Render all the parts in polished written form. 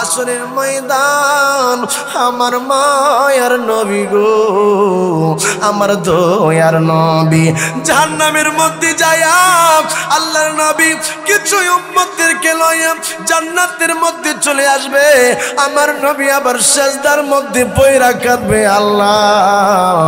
আসরের ময়দান আমার মায়ার নবী গো, আমার দয়ার নবী জাহান্নামের মধ্যে যায়া আল্লাহর নবী কিছু উম্মতদেরকে লইয়া জান্নাতের মধ্যে চলে আসবে। আমার নবী আবার সিজদার মধ্যে পয়রা কাঁদবে, আল্লাহ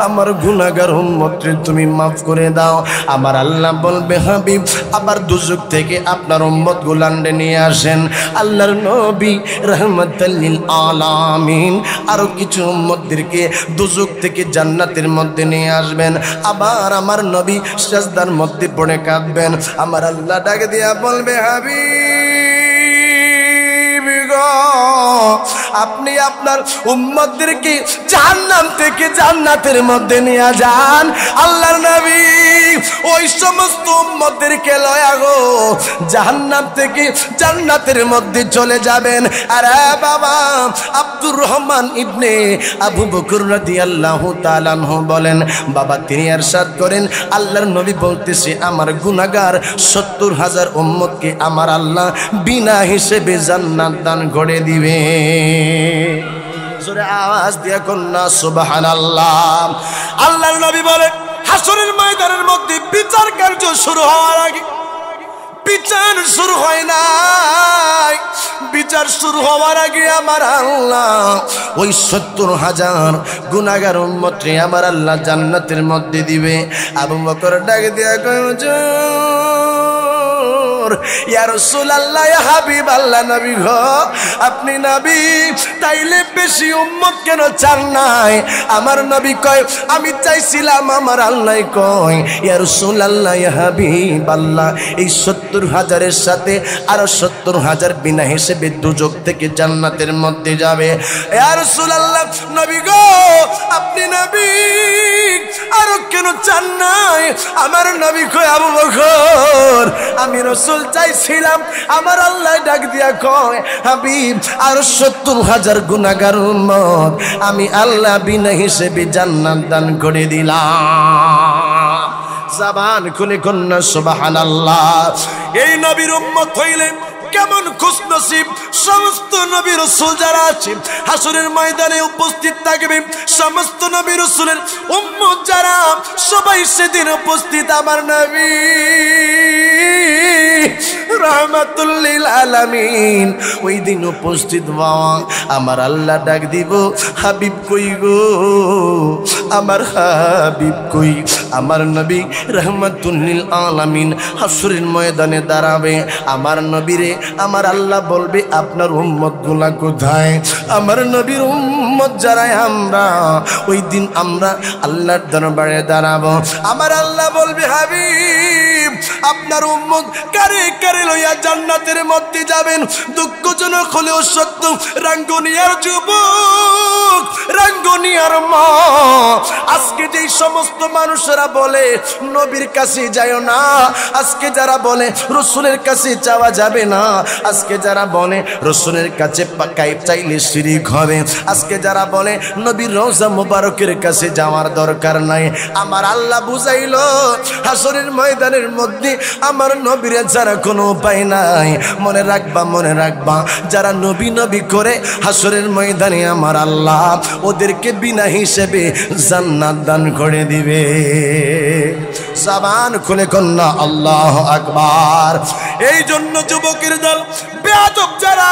আমার গুনাহগার উম্মতকে তুমি মাফ করে দাও। আমার আল্লাহ বলবে হাবিব আবার দুজক থেকে আপনার উম্মত গুলান্ডে নিয়ে আসেন। আল্লাহর নবী রাহমাতাল লিল আলামিন আরো কিছু উম্মতদেরকে দুজক থেকে জান্নাতের মধ্যে নিয়ে আসবেন। আবার আমার নবী সিজদার মধ্যে পড়ে কাঁদবেন। আমার আল্লাহ ডাকে দিয়া বলবে হাবিব গো, আপনি আপনার উম্মতদেরকে জাহান্নাম থেকে জান্নাতের মধ্যে নিয়ে যান। আল্লাহর নবী ওই সমস্ত উম্মতদেরকে লয়া গো জাহান্নাম থেকে জান্নাতের মধ্যে চলে যাবেন। আরে বাবা আব্দুর রহমান ইবনে আবু বকর রাদিয়াল্লাহু তাআলা আনহু বলেন, বাবা তিনি ইরশাদ করেন আল্লাহর নবী বলতেছে আমার গুনাহগার ৭০,০০০ উম্মতকে আমার আল্লাহ বিনা হিসেবে জান্নাত দান করে দিবে। জোরে আওয়াজ দিয়ে কন্যা সুবহানাল্লাহ। আল্লাহর নবী বলেন হাসরের ময়দানের মধ্যে বিচার কার্য শুরু হওয়ার আগে, বিচার শুরু হয় নাই, বিচার শুরু হওয়ার আগে আমার আল্লাহ ওই ৭০,০০০ গুনাহগার উম্মতকে আমার আল্লাহ জান্নাতের মধ্যে দিবে। আবু বকর ডাক দিয়া কয় ইয়া রাসূলুল্লাহ ইয়া হাবিবাল্লাহ নবী গো আপনি নবী তাইলে বেশি উম্মত কেন চান নাই? আমার নবী কয় আমি চাইছিলাম, আমার আল্লাহ কয় ইয়া রাসূলুল্লাহ ইয়া হাবিবাল্লাহ এই ৭০,০০০-এর সাথে আরো ৭০,০০০ বিনা হিসেবে দুজক থেকে জান্নাতের মধ্যে যাবে। ইয়া রাসূলুল্লাহ নবী গো আপনি নবী আরো কেন চান নাই? আমার নবী কয় আবু বকর আমি রাসূল চাইছিলাম, আমার আল্লাহ ডাক দিয়া কয় হাবিব আরো ৭০,০০০ গুনাহগার উম্মত আমি আল্লাহ বিনা হিসেবে জান্নাত দান করে দিলাম। জবান খুলে কন্যা সুবহানাল্লাহ। এই নবীর উম্মত হইলে কেমন খুশনসিব সমস্ত নবী রাসূল যারা আছে হাসরের ময়দানে উপস্থিত থাকবে। সমস্ত নবী রাসূলের উম্মত যারা সবাই সেদিন উপস্থিত। আমার নবী রাহমাতুল লিল আলামিন ওই দিন উপস্থিত বাবা। আমার আল্লাহ ডাক দিব হাবিব কই গো, আমার হাবিব কই? আমার নবী রাহমাতুল লিল আলামিন হাসরের ময়দানে দাঁড়াবে। আমার নবীরে আমার আল্লাহ বলবে আপনার উম্মত গুলা কোথায়? আমার নবীর উম্মত যারা আমরা ওই দিন আমরা আল্লাহর দরবারে দাঁড়াবো। আমার আল্লাহ বলবে হাবিব আপনার উম্মত কারে কারে লইয়া জান্নাতের মধ্যে যাবেন? দুঃখজনক হলেও সত্য রাঙ্গুনিয়ার যুবক, রাঙ্গুনিয়ার মা, আজকে যেই সমস্ত মানুষেরা বলে নবীর কাছে যাইও না, আজকে যারা বলে রাসূলের কাছে যাওয়া যাবে না, আজকে যারা বলে রাসূলের কাছে পাকাই চাইলে শিরক হবে, আজকে যারা বলে নবীর রওজা মুবারকের কাছে যাওয়ার দরকার নাই, আমার আল্লাহ বুঝাইলো হাসরের ময়দানের মধ্যে আমার নবীর যারা কোনো উপায় নাই। মনে রাখবা, মনে রাখবা যারা নবী নবী করে হাসরের ময়দানে আমার আল্লাহ ওদেরকে বিনা হিসেবে জান্নাত দান করে দিবে। জবান খুলে কন্যা আল্লাহু আকবার। এই জন্য যুবকের দল বেয়াদব যারা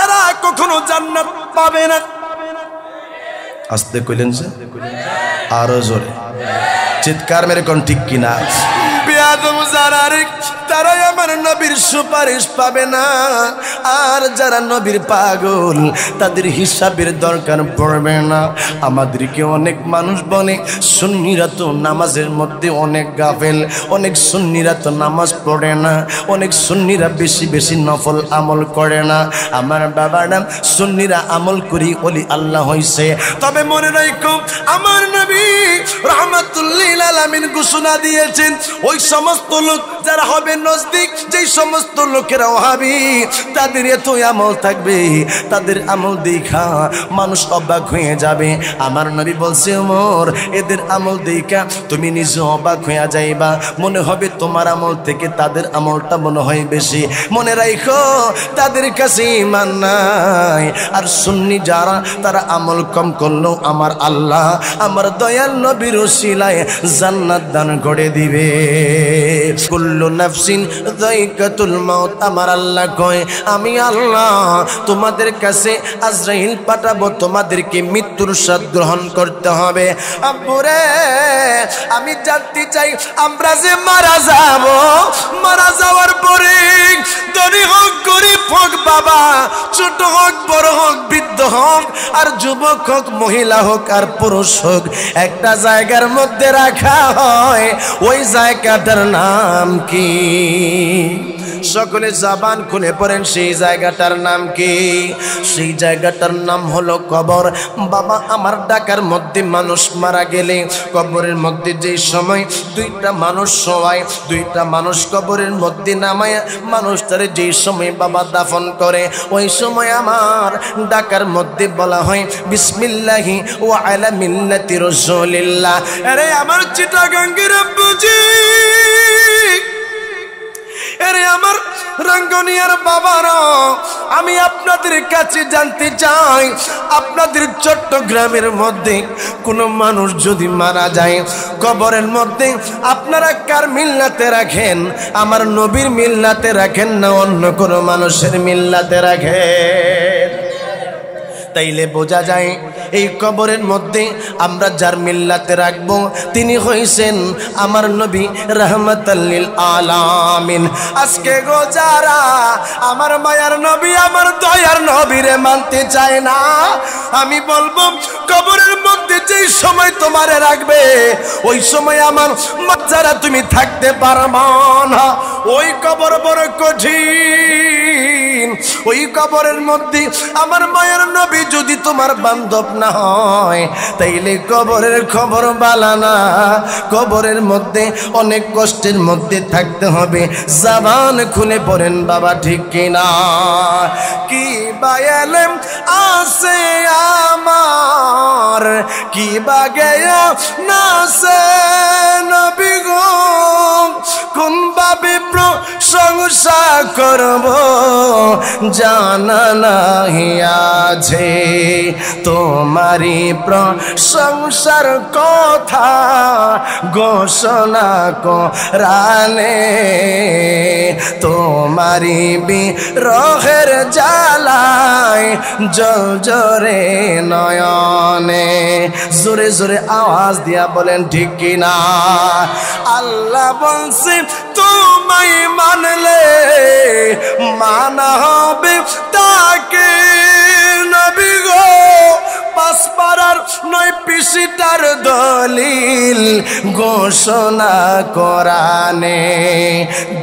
এরা কখনো জান্নাত পাবে না। আস্তে কইলেন যে আরো জোরে চিৎকার মেরে কোন ঠিক কিনা? বেয়াদব যারা তারাই আমার নবীর সুপারিশ পাবে না। আর যারা নবীর পাগল তাদের হিসাবের দরকার পড়বে না। আমাদেরকে অনেক মানুষ বলে সুন্নিরা তো নামাজের মধ্যে অনেক গাফেল, অনেক সুন্নিরা তো নামাজ পড়ে না, অনেক সুন্নিরা বেশি বেশি নফল আমল করে না। আমার বাবারা সুন্নিরা আমল করি ওলি আল্লাহ হইছে। তবে মনে রাখো আমার নবী রাহমাতুল লিল আলামিন ঘোষণা দিয়েছেন ওই ওই সমস্ত লোক যারা হবে নজদিক, যেই সমস্ত লোকেরা ওহাবি, তাদের এত আমল থাকবে, তাদের আমল দেখা মানুষ অবাক হয়ে যাবে। আমার নবী বলছে, ওমর এদের আমল দেখা তুমি নিজে অবাক হয়ে যাইবা, মনে হবে তোমার আমল থেকে তাদের আমলটা মনে হয় বেশি। মনে রাখো তাদের কাছে ঈমান নাই। আর সুন্নি যারা, তারা আমল কম করলেও আমার আল্লাহ আমার দয়াল নবীর ওসিলায় জান্নাত দান করে দিবে। কুল্লু নাফসিন যায়কাতুল মাউত, আমার আল্লাহ কয় আমি আল্লাহ তোমাদের কাছে আজরাইল পাঠাবো, তোমাদেরকে মৃত্যুর স্বাদ গ্রহণ করতে হবে। আব্বুরে আমি জানতে চাই, আমরা যে মারা যাব, মারা যাওয়ার পরে ধনী হোক গরিব হোক, বাবা ছোট হোক বড় হোক, বৃদ্ধ হোক আর যুবক হোক, মহিলা হোক আর পুরুষ হোক, একটা জায়গার মধ্যে রাখা হয়, ওই জায়গাটার নাম কি? সকলে জবান খুলে পড়েন, সেই জায়গাটার নাম কি? সেই জায়গাটার নাম হলো কবর। বাবা আমার ঢাকার মধ্যে মানুষ মারা গেলে কবরের মধ্যে যেই সময় দুইটা মানুষ শোয়ায়, দুইটা মানুষ কবরের মধ্যে নামায় মানুষটারে যেই সময় বাবা দাফন করে, ওই সময় আমার ঢাকার মধ্যে বলা হয় বিসমিল্লাহি ওয়া আলা মিল্লাতি রাসূলিল্লাহ। আরে আমার চিটাগাঙ্গের আব্বুজি, আরে আমার রঙ্গনিয়ার বাবারা, আমি আপনাদের কাছে জানতে চাই, আপনাদের চট্টগ্রামের মধ্যে কোনো মানুষ যদি মারা যায় কবরের মধ্যে, আপনারা কার মিল্লাতে রাখেন? আমার নবীর মিল্লাতে রাখেন না অন্য কোনো মানুষের মিল্লাতে রাখেন? তাইলে বোঝা যায় এই কবরের মধ্যে আমরা যার মিল্লাতে রাখবো তিনি হইছেন আমার নবী রাহমাতাল লিল আলামিন। আজকে গো যারা আমার মায়ার নবী, আমার দয়ার নবীরে মানতে চায় না, আমি বলবো কবরের মধ্যে যেই সময় তোমারে রাখবে, ওই সময় আমার যারা তুমি থাকতে পারবা না। ওই কবর বড় কঠিন। ওই কবরের মধ্যে আমার মায়ের নবী যদি তোমার বান্ধব না হয়, তাইলে কবরের খবর বালা না। কবরের মধ্যে অনেক কষ্টের মধ্যে থাকতে হবে। জবান খুলে পড়েন বাবা, ঠিক কিনা? কি বায়ালেম আছে আমার, কি বাগেয়া নাসে নবী গো, কোন ভাবে প্রশংসা করব জানা নাহি আছে, তোমারি প্রশংসার কথা ঘোষণা কোরআনে, তোমারি বিরহের জ্বালায় জলজরে নয়নে। জোরে জোরে আওয়াজ দিয়া বলেন ঠিক কিনা? আল্লাহ বলছে তোমায় মানলে মানা হবে তাকে নবী গো, পাঁচ পারার নয় পিসিটার দলিল ঘোষণা কোরআনে,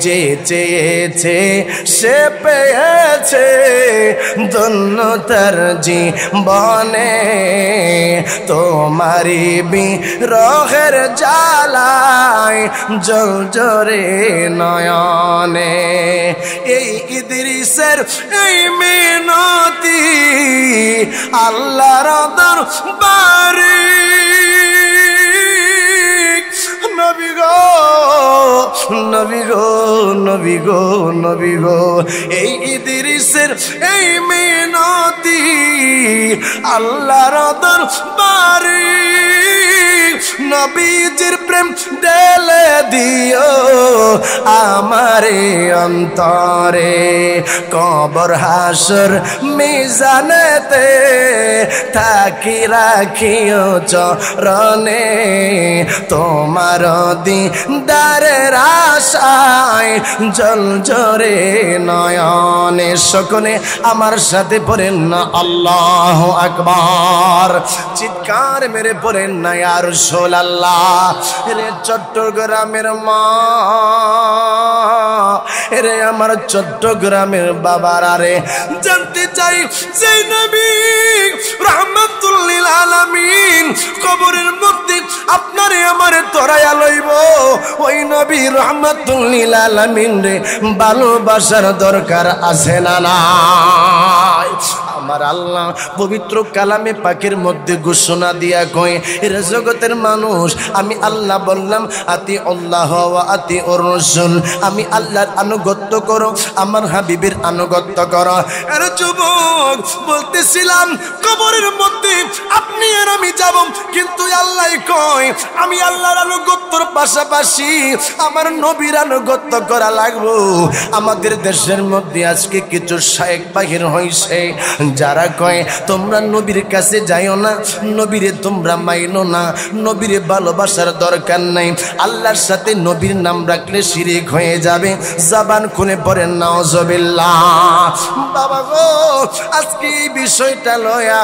যে চেয়েছে সে পেয়েছে ধন্যতার জীবনে, তোমারি বিরহের জ্বালায় জলজরে নয়নে। এই ইদ্রিসের এই মিনতি আল্লাহর দরবারে নবী গো, নবী গো, নবী গো, নবী গো, এই ইদ্রিসের এই মিনতি আল্লাহর দরবারে নবীজির প্রেম ঢেলে দিও আমারে অন্তরে, কবর হাসর মিজানেতে থাকি রাখিও চরণে, তোমার দিদারের আশায় জলজরে নয়নে। সকলে আমার সাথে পড়েন না আল্লাহু আকবার, চিৎকার মেরে পড়েন না ইয়া রাসূলুল্লাহ। রে চট্টগ্রামের মা, রে আমার চট্টগ্রামের বাবারা রে, জানতে চাই সেই নবী রাহমাতুল লিল আলামিন কবরের মধ্যে আপনারে আমারে তোরায়া লইব ওই নবী রহমাতুল লিল আলামিন রে ভালোবাসার দরকার আছে না নাই আমার আল্লাহ পবিত্র কালামে পাকের মধ্যে ঘোষণা দিয়া কয় এর জগতের মানুষ আমি আল্লাহ বললাম আতি আল্লাহ ওয়া আতি ওর রাসূল আমি আল্লাহর আনুগত্য করো আমার হাবিবের আনুগত্য করো এর যুবক বলতেছিলাম কবরের মধ্যে আপনি আর আমি যাব কিন্তু আল্লাহ কয় আমি আল্লাহর আনুগত্যর পাশাপাশি আমার নবীর আনুগত্য করা লাগবে আমাদের দেশের মধ্যে আজকে কিছু শায়েখ বাহির হইছে যারা কয় তোমরা নবীর কাছে যাইও না নবীরে তোমরা মাইনো না নবীরে ভালোবাসার দরকার নাই আল্লাহর সাথে নবীর নাম রাখলে শিরক হয়ে যাবে জবান খুলে পড়েন নাউজুবিল্লাহ বাবা গো আজকে এই বিষয়টা লয়া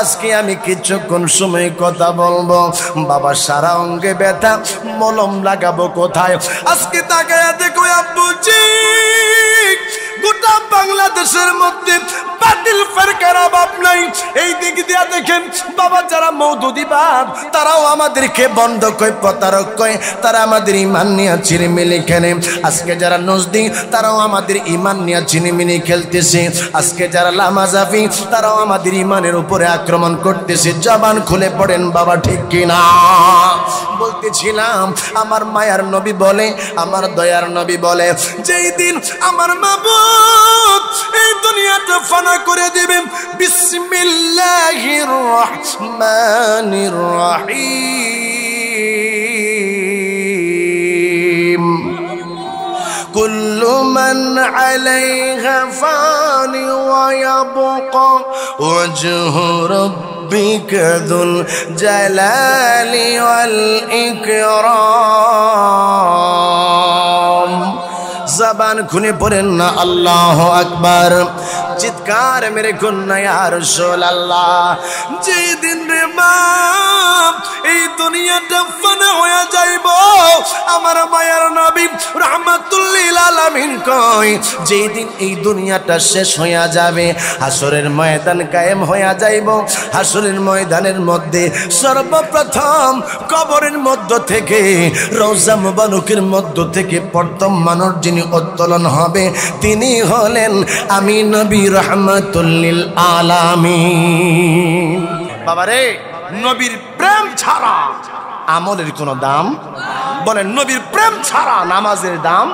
আজকে আমি কিছুক্ষণ সময় কথা বলবো বাবা সারা অঙ্গে ব্যথা মলম লাগাবো কোথায় আজকে তাকায়া দেখো আব্বুজি গোটা বাংলাদেশের মধ্যে বাতিল ফেরকার অভাব নাই এই দিক দিয়া দেখেন বাবা যারা মওদুদিবাদ তারাও আমাদেরকে বন্ধ কয় প্রতারক কয় তারা আমাদের ইমান নিয়ে চিনিমিনি খেলে আজকে যারা নজদি তারাও আমাদের ইমান নিয়ে চিনিমিনি খেলতেছে আজকে যারা লামাজাফি তারাও আমাদের ইমানের উপরে আক্রমণ করতেছে জবান খুলে পড়েন বাবা ঠিক কিনা বলতেছিলাম আমার মায়ার নবী বলে আমার দয়ার নবী বলে যেই দিন আমার মাবুদ এই দুনিয়াটা ফানা করে দিবেন বিসমিল্লাহির রহমানির রহিম কুল্লু মান আলাইহা ফানি ওয়া ইয়াবকা ওয়াজহু রাব্বিকা যুল জালালি ওয়াল ইকরাম জবান খুলে পড়েন না আল্লাহু আকবার চিৎকার মেরে কন্যা ইয়া রাসূলুল্লাহ যেদিন রে মা এই দুনিয়াটা ফানা হয়ে যাইব আমার মায়ার নবী রাহমাতুল লিল আলামিন কয় যেদিন এই দুনিয়াটা শেষ হয়ে যাবে হাসরের ময়দান কায়েম হয়ে যাইব হাসরের ময়দানের মধ্যে সর্বপ্রথম কবরের মধ্য থেকে রওজা মুবারকের মধ্য থেকে প্রথম মানুষ যিনি উত্তোলন হবে তিনি হলেন আমি নবী রাহমাতুল লিল আলামিন বাবারে নবীর প্রেম ছাড়া আমলের কোনো দাম বলেন নবীর প্রেম ছাড়া নামাজের দাম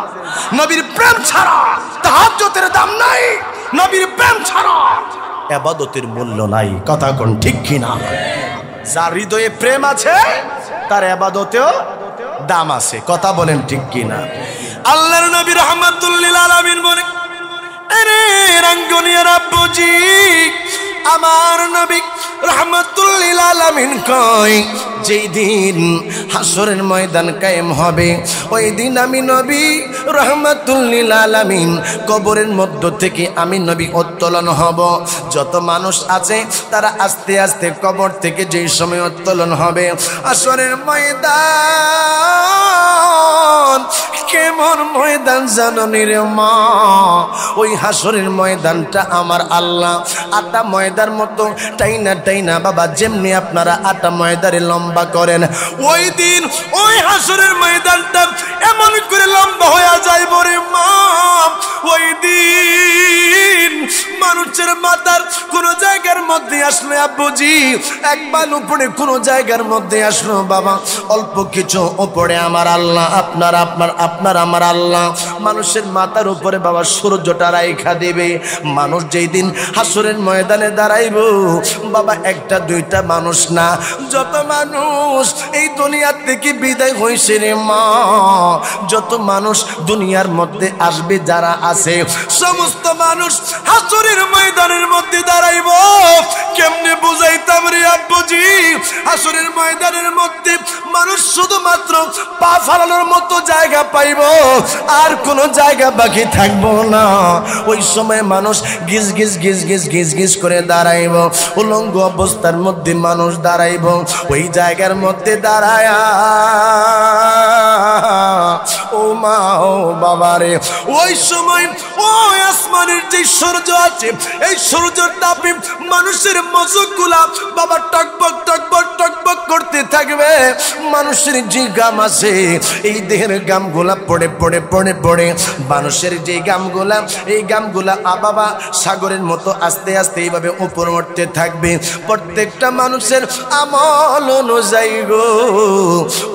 নবীর প্রেম ছাড়া তাহাজ্জুদের দাম নাই নবীর প্রেম ছাড়া ইবাদতের মূল্য নাই কথা কোন ঠিক কিনা যার হৃদয়ে প্রেম আছে তার ইবাদতেও দাম আছে কথা বলেন ঠিক কিনা আল্লাহর নবী রাহমাতুল লিল আলামিন বলে আরে রঙ্গনিয়া রাব্বুজি আমার নবী রাহমাতুল লিল আলামিন কয় যেই দিন হাসরের ময়দান কায়েম হবে ওই দিন আমি নবী রাহমাতুল লিল আলামিন কবরের মধ্য থেকে আমি নবী উত্তোলন হব যত মানুষ আছে তারা আস্তে আস্তে কবর থেকে যেই সময় উত্তোলন হবে হাসরের ময়দান কেমন ময়দান জাননি রে মা ওই হাসরের ময়দানটা আমার আল্লাহ আটা ময়দার মতো টাইনা টাইনা বাবা যেমনি আপনারা আটা ময়দারে লম্বা করেন ওই দিন ওই হাসরের ময়দানটা এমন করে লম্বা হয়ে যায় রে মা ওই দিন মানুষের মাথার কোন জায়গার মধ্যে আসলে আব্বুজি একবার উপরে কোন জায়গার মধ্যে আসলো বাবা অল্প কিছু উপরে আমার আল্লাহ আপনার আমার আল্লাহ মানুষের মাথার উপরে বাবা সূর্যটা রাইখা দেবে মানুষ যেই দিন হাসরের ময়দানে দাঁড়াইব বাবা একটা দুইটা মানুষ না যত মানুষ এই দুনিয়া থেকে বিদায় হইছে রে মা যত মানুষ দুনিয়ার মধ্যে আসবে যারা আছে সমস্ত মানুষ হাসরের ময়দানের মধ্যে দাঁড়াইব কেমনে বুঝাইতাম রে আব্বুজি হাসরের ময়দানের মধ্যে মানুষ শুধুমাত্র পা ফালানোর মতো জায়গা পাইব আর কোনো জায়গা বাকি থাকবো না ওই সময় মানুষ গিজ গিজ গিজ গিজ গিজ গিজ করে দাঁড়াইব উলঙ্গ অবস্থার মধ্যে মানুষ দাঁড়াইব ওই জায়গার মধ্যে দাঁড়ায়া ও মা ও বাবারে, ওই সময় ওই আসমানের যে সূর্য আছে, এই সূর্যের তাপে মানুষের মজগুলা বাবা টকবক টকবক টকবক করতে থাকবে। মানুষের যে গাম আছে, এই দেহের গামগুলা পড়ে পড়ে পড়ে পড়ে মানুষের যে গামগুলা, এই গামগুলা বাবা সাগরের মতো আস্তে আস্তে এইভাবে উপর উঠতে থাকবে। প্রত্যেকটা মানুষের আমল অনুযায়ী গো,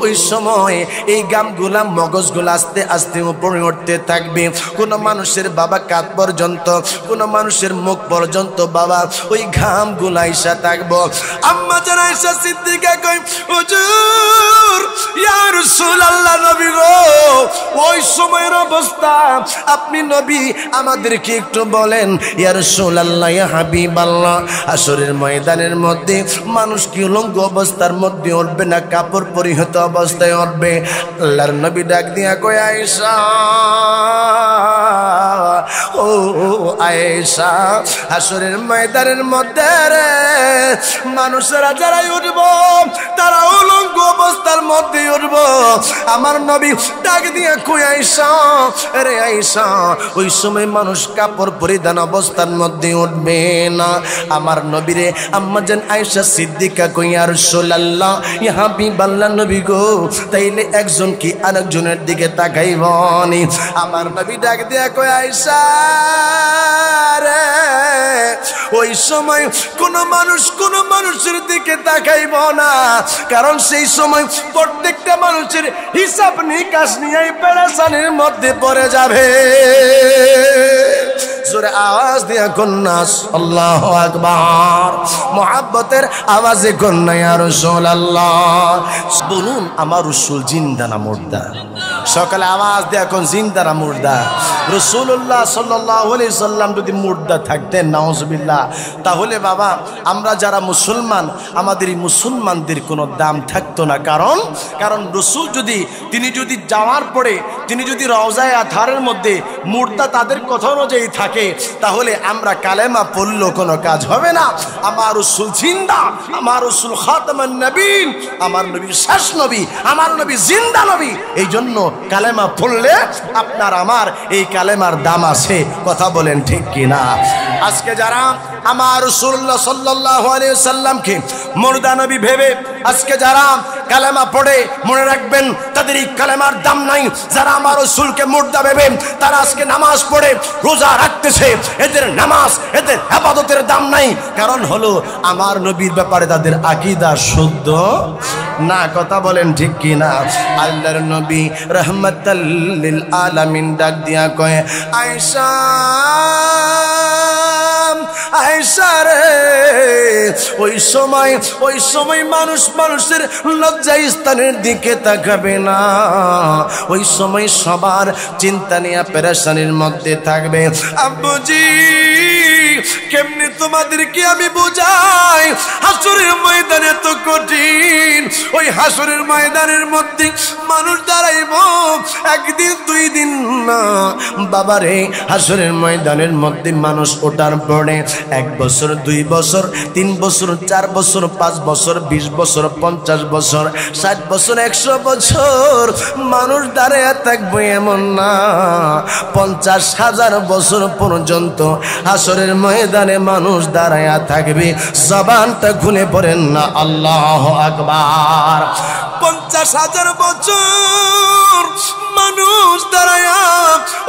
ওই সময় এই গামগুলা মগজগুলা আস্তে আস্তে উপরে উঠতে থাকবে। কোন মানুষের বাবা কাঁধ পর্যন্ত, কোন মানুষের মুখ পর্যন্ত বাবা ওই ঘামগুলা আইসা থাকবো। আম্মা জান আয়েশা সিদ্দিকা কই, হুজুর ইয়া রাসূলুল্লাহ, নবী গো ওই সময়ের অবস্থা আপনি নবী আমাদেরকে একটু বলেন। ইয়া রাসূলুল্লাহ, ইয়া হাবিবাল্লাহ, হাসরের ময়দানের মধ্যে মানুষ কি উলঙ্গ অবস্থার মধ্যে উঠবে না কাপড় পরিহিত অবস্থায় উঠবে? আল্লাহর নবী ডাক দিয়া কয়, আয়েশা ও আয়েশা, হাসরের ময়দানের মধ্যে রে মানুষেরা যারাই উঠব তারা উলঙ্গ অবস্থার মধ্যে উঠব। আমার নবী ডাক দিয়া কই, আয়েশা রে আয়েশা, ওই সময় মানুষ কাপড় পরিধান অবস্থার মধ্যে উঠবে না। আমার নবীরে আম্মা জান আয়েশা সিদ্দিকা কই, ইয়া রাসূলুল্লাহ, ইয়া হাবিবাল্লাহ, নবী গো তাইলে একজন কি আরেকজনের দিকে তাকাইবনি? আমার নবী ডাক দিয়া কই, আয়েশা রে ওই সময় কোন মানুষ কোন মানুষের দিকে তাকাইব না, কারণ সেই সময় প্রত্যেকটা মানুষের হিসাব নিকাশ নিয়ে পেরেশানির মধ্যে পড়ে যাবে। জোরে আওয়াজ দিয়া কন্যা আল্লাহু আকবার, মুহাব্বতের আওয়াজে কন্যা ইয়া রাসূলুল্লাহ। বলুন আমার রাসূল জিন্দা না মুর্দা? সকালে আওয়াজ দিয়া কোন জিন্দা না মুর্দা? রাসূলুল্লাহ সাল্লাল্লাহু আলাইহি সাল্লাম যদি মুর্দা থাকতেন নাউজুবিল্লাহ, তাহলে বাবা আমরা যারা মুসলমান, আমাদের এই মুসলমানদের কোনো দাম থাকতো না। কারণ রাসূল তিনি যদি যাওয়ার পরে তিনি যদি রওজায়ে আতহারের মধ্যে মুর্দা তাদের কথা অনুযায়ী থাকে, তাহলে আমরা কালেমা পড়লেও কোনো কাজ হবে না। আমার রাসূল জিন্দা, আমার রাসূল খাতামুন নবীন, আমার নবী শেষ নবী, আমার নবী জিন্দা নবী। এই জন্য কালেমা পড়লে আপনার আমার এই কালেমার দাম আছে। কথা বলেন ঠিক কিনা? আজকে যারা আমার রাসূলুল্লাহ সাল্লাল্লাহু আলাইহি ওয়াসাল্লামকে মুর্দা নবী ভেবে আজকে যারা কালেমা পড়ে, মনে রাখবেন তাদের এই কালেমার দাম নাই। যারা আমার রাসূলকে মুর্দা ভেবে তারা আজকে নামাজ পড়ে রোজা রাখতেছে, এদের নামাজ এদের ইবাদতের দাম নাই। কারণ হলো আমার নবীর ব্যাপারে তাদের আকীদা শুদ্ধ না। কথা বলেন ঠিক কিনা? আল্লাহর নবী রাহমাতাল লিল আলামিন ডাক দিয়া কয়, আয়েশা আয়েশা রে ওই সময় মানুষের লজ্জা স্থানের দিকে তাকাবে না। ওই সময় সবার চিন্তা নিয়ে পেরেশানির মধ্যে থাকবে। আব্বুজি কেমনে তোমাদেরকে আমি বোঝাই, হাসরের ময়দানে তো কঠিন। ওই হাসরের ময়দানের মধ্যে মানুষ দাঁড়াইব একদিন দুই দিন না বাবারে। হাসরের ময়দানের মধ্যে মানুষ ওঠার পরে 1 বছর 2 বছর 3 বছর 4 বছর 5 বছর 20 বছর 50 বছর 60 বছর 100 বছর মানুষ দাঁড়ায় থাকবে এমন না। 50,000 বছর পর্যন্ত হাসরের ময়দানে মানুষ দাঁড়ায় থাকবে। জবানটা খুলে পড়েন না আল্লাহু আকবার। 50,000 বছর মানুষ দাঁড়ায়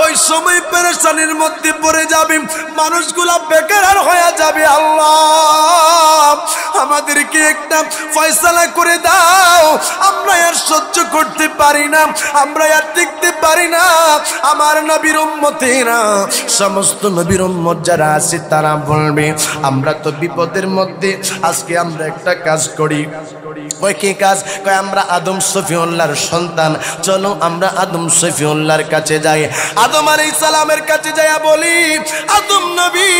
ওই সময় পেরেশানির মধ্যে পড়ে যাবে, মানুষগুলা বেকার হয়ে যাবে। আল্লাহ আমাদেরকে একটা ফয়সালা করে দাও, আমরা আর সহ্য করতে পারি না, আমরা আর দেখতে পারি না। আমার নবীর উম্মতেরা, সমস্ত নবীর উম্মত যারা আছে তারা বলবে আমরা তো বিপদের মধ্যে। আজকে আমরা একটা কাজ করি। ওই কি কাজ? কয় আমরা আদম সফিউল্লাহর সন্তান, চলো আমরা আদম সফিউল্লাহর কাছে যাই। আদম আলাইহিস সালামের কাছে যাইয়া বলি, আদম নবী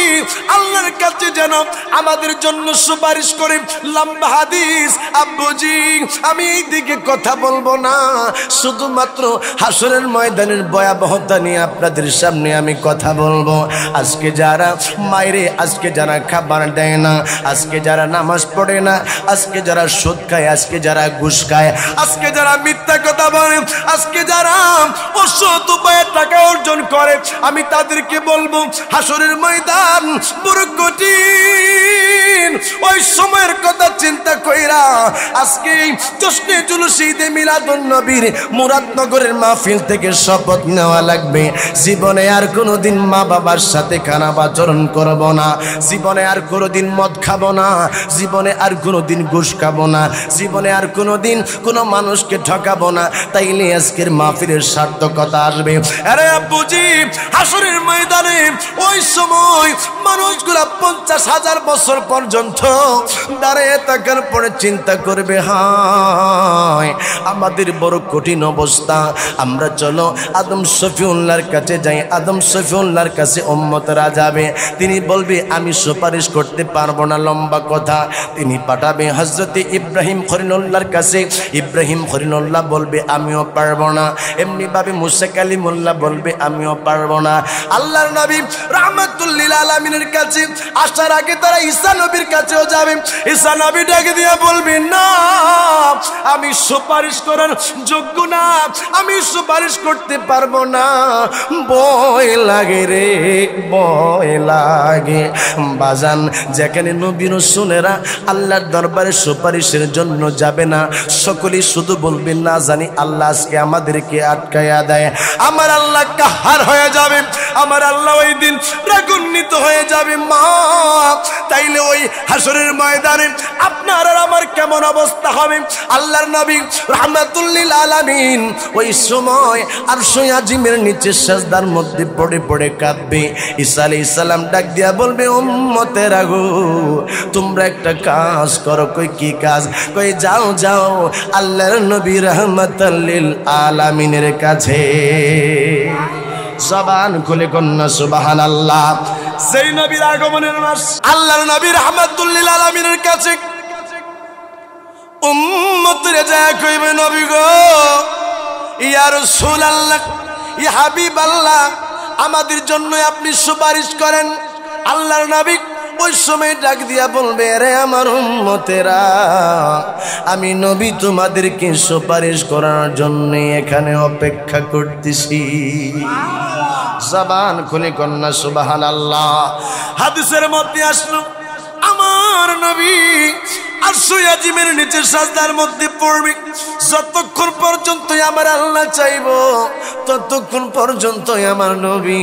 আল্লাহর কাছে যেন আমাদের জন্য সুপারিশ করে। লম্বা হাদিস। আব্বুজি আমি এই দিকে কথা বলবো না, শুধুমাত্র হাসরের ময়দানের ভয়াবহতা নিয়ে আপনাদের সামনে আমি কথা বলবো। আজকে যারা মায়েরে, আজকে যারা খাবার দেয় না, আজকে যারা নামাজ পড়ে না, আজকে যারা সুদ খায়, খায়, আজকে যারা ঘুষ খায়, আজকে যারা মিথ্যা কথা বলে, আজকে যারা অসৎ উপায়ে টাকা অর্জন করে, আমি তাদেরকে বলবো হাসরের ময়দান বড় কঠিন। ওই সময়ের কথা চিন্তা কইরা আজকে জশ্নে জুলুস ঈদে মিলাদুন নবীর মুরাদনগরের মাহফিল থেকে শপথ নেওয়া লাগবে, জীবনে আর কোনোদিন মা বাবার সাথে খারাপ আচরণ করব না, জীবনে আর কোনোদিন মদ খাবো না, জীবনে আর কোনোদিন ঘুষ খাবো না, জীবনে আর কোনোদিন কোনো মানুষকে ঠকাবো না। তাইলে আজকের মাহফিলের সার্থকতা আসবে। আরে আব্বুজি, হাসরের ময়দানে ওই সময় মানুষগুলা 50,000 বছর পর্যন্ত দাঁড়িয়ে থাকার পরে চিন্তা করবে, হায় আমাদের বড় কঠিন অবস্থা। আমরা চলো আদম শফিউল্লাহর কাছে যাই। আদম শফিউল্লাহর কাছে উম্মতরা যাবে, তিনি বলবে আমি সুপারিশ করতে পারবো না, লম্বা কথা। তিনি পাঠাবে হযরতে ইব্রাহিম খলিলুল্লাহর কাছে। ইব্রাহিম খলিলুল্লাহ বলবে আমিও পারবো না। এমনি ভাবে মুসা কালিমুল্লাহ বলবে আমিও পারবো না। আল্লাহর নবী রাহমাতুল লিল আলামিনের কাছে আসার আগে তারা ঈসা নবীর কাছেও যাবে। ঈসা নবী ডাকে দিয়ে বলবে না, আমি সুপারিশ করার যোগ্য না, আমি সুপারিশ করতে পারবো না, ভয় লাগে রে, ভয় লাগে। বাজান, যেখানে নবী রাসূলেরা আল্লাহর দরবারে সুপারিশের জন্য যাবে না, সকলেই শুধু বলবে না জানি আল্লাহ আজকে আমাদেরকে আটকায়া দেয়, আমার আল্লাহ কাহার হয়ে যাবে, আমার আল্লাহ ওই দিন রাগান্বিত হয়ে যাবে। মা, তাইলে ওই হাসরের ময়দানে আপনার আর আমার কেমন অবস্থা হবে? আল্লাহর নবী রাহমাতুল লিল আলামিন ওই সময় আরশে আজিমের নিচে সিজদার মধ্যে পড়ে পড়ে কাঁদবে। ঈসা আলাইহিস সালাম ডাক দিয়া বলবে, উম্মতেরা গো, তোমরা একটা কাজ করো। কই কি কাজ? কই যাও যাও আল্লাহর নবী রাহমাতুল লিল আলামিনের কাছে। জবান খুলে কন্যা সুবহানাল্লাহ। সেই নবীর আগমনের মাস, আল্লাহর নবী রাহমাতুল লিল আলামিনের কাছে উম্মতরে যায় কইবে, নবী গো, ইয়া রাসূলুল্লাহ, ইয়া হাবিবাল্লাহ, আমাদের জন্য আপনি সুপারিশ করেন। আল্লাহর নবী ওই সময় ডাক দিয়া বলবে, রে আমার উম্মতেরা, আমি নবী তোমাদেরকে সুপারিশ করার জন্য এখানে অপেক্ষা করতেছি। জবান খুলে কন্যা সুবহানাল্লাহ। হাদিসের মধ্যে আসলো, আমার নবী আরশে আজিমের নিচে সাজদার মধ্যে পড়বে। যতক্ষণ পর্যন্ত আমার আল্লাহ চাইবো, ততক্ষণ পর্যন্ত আমার নবী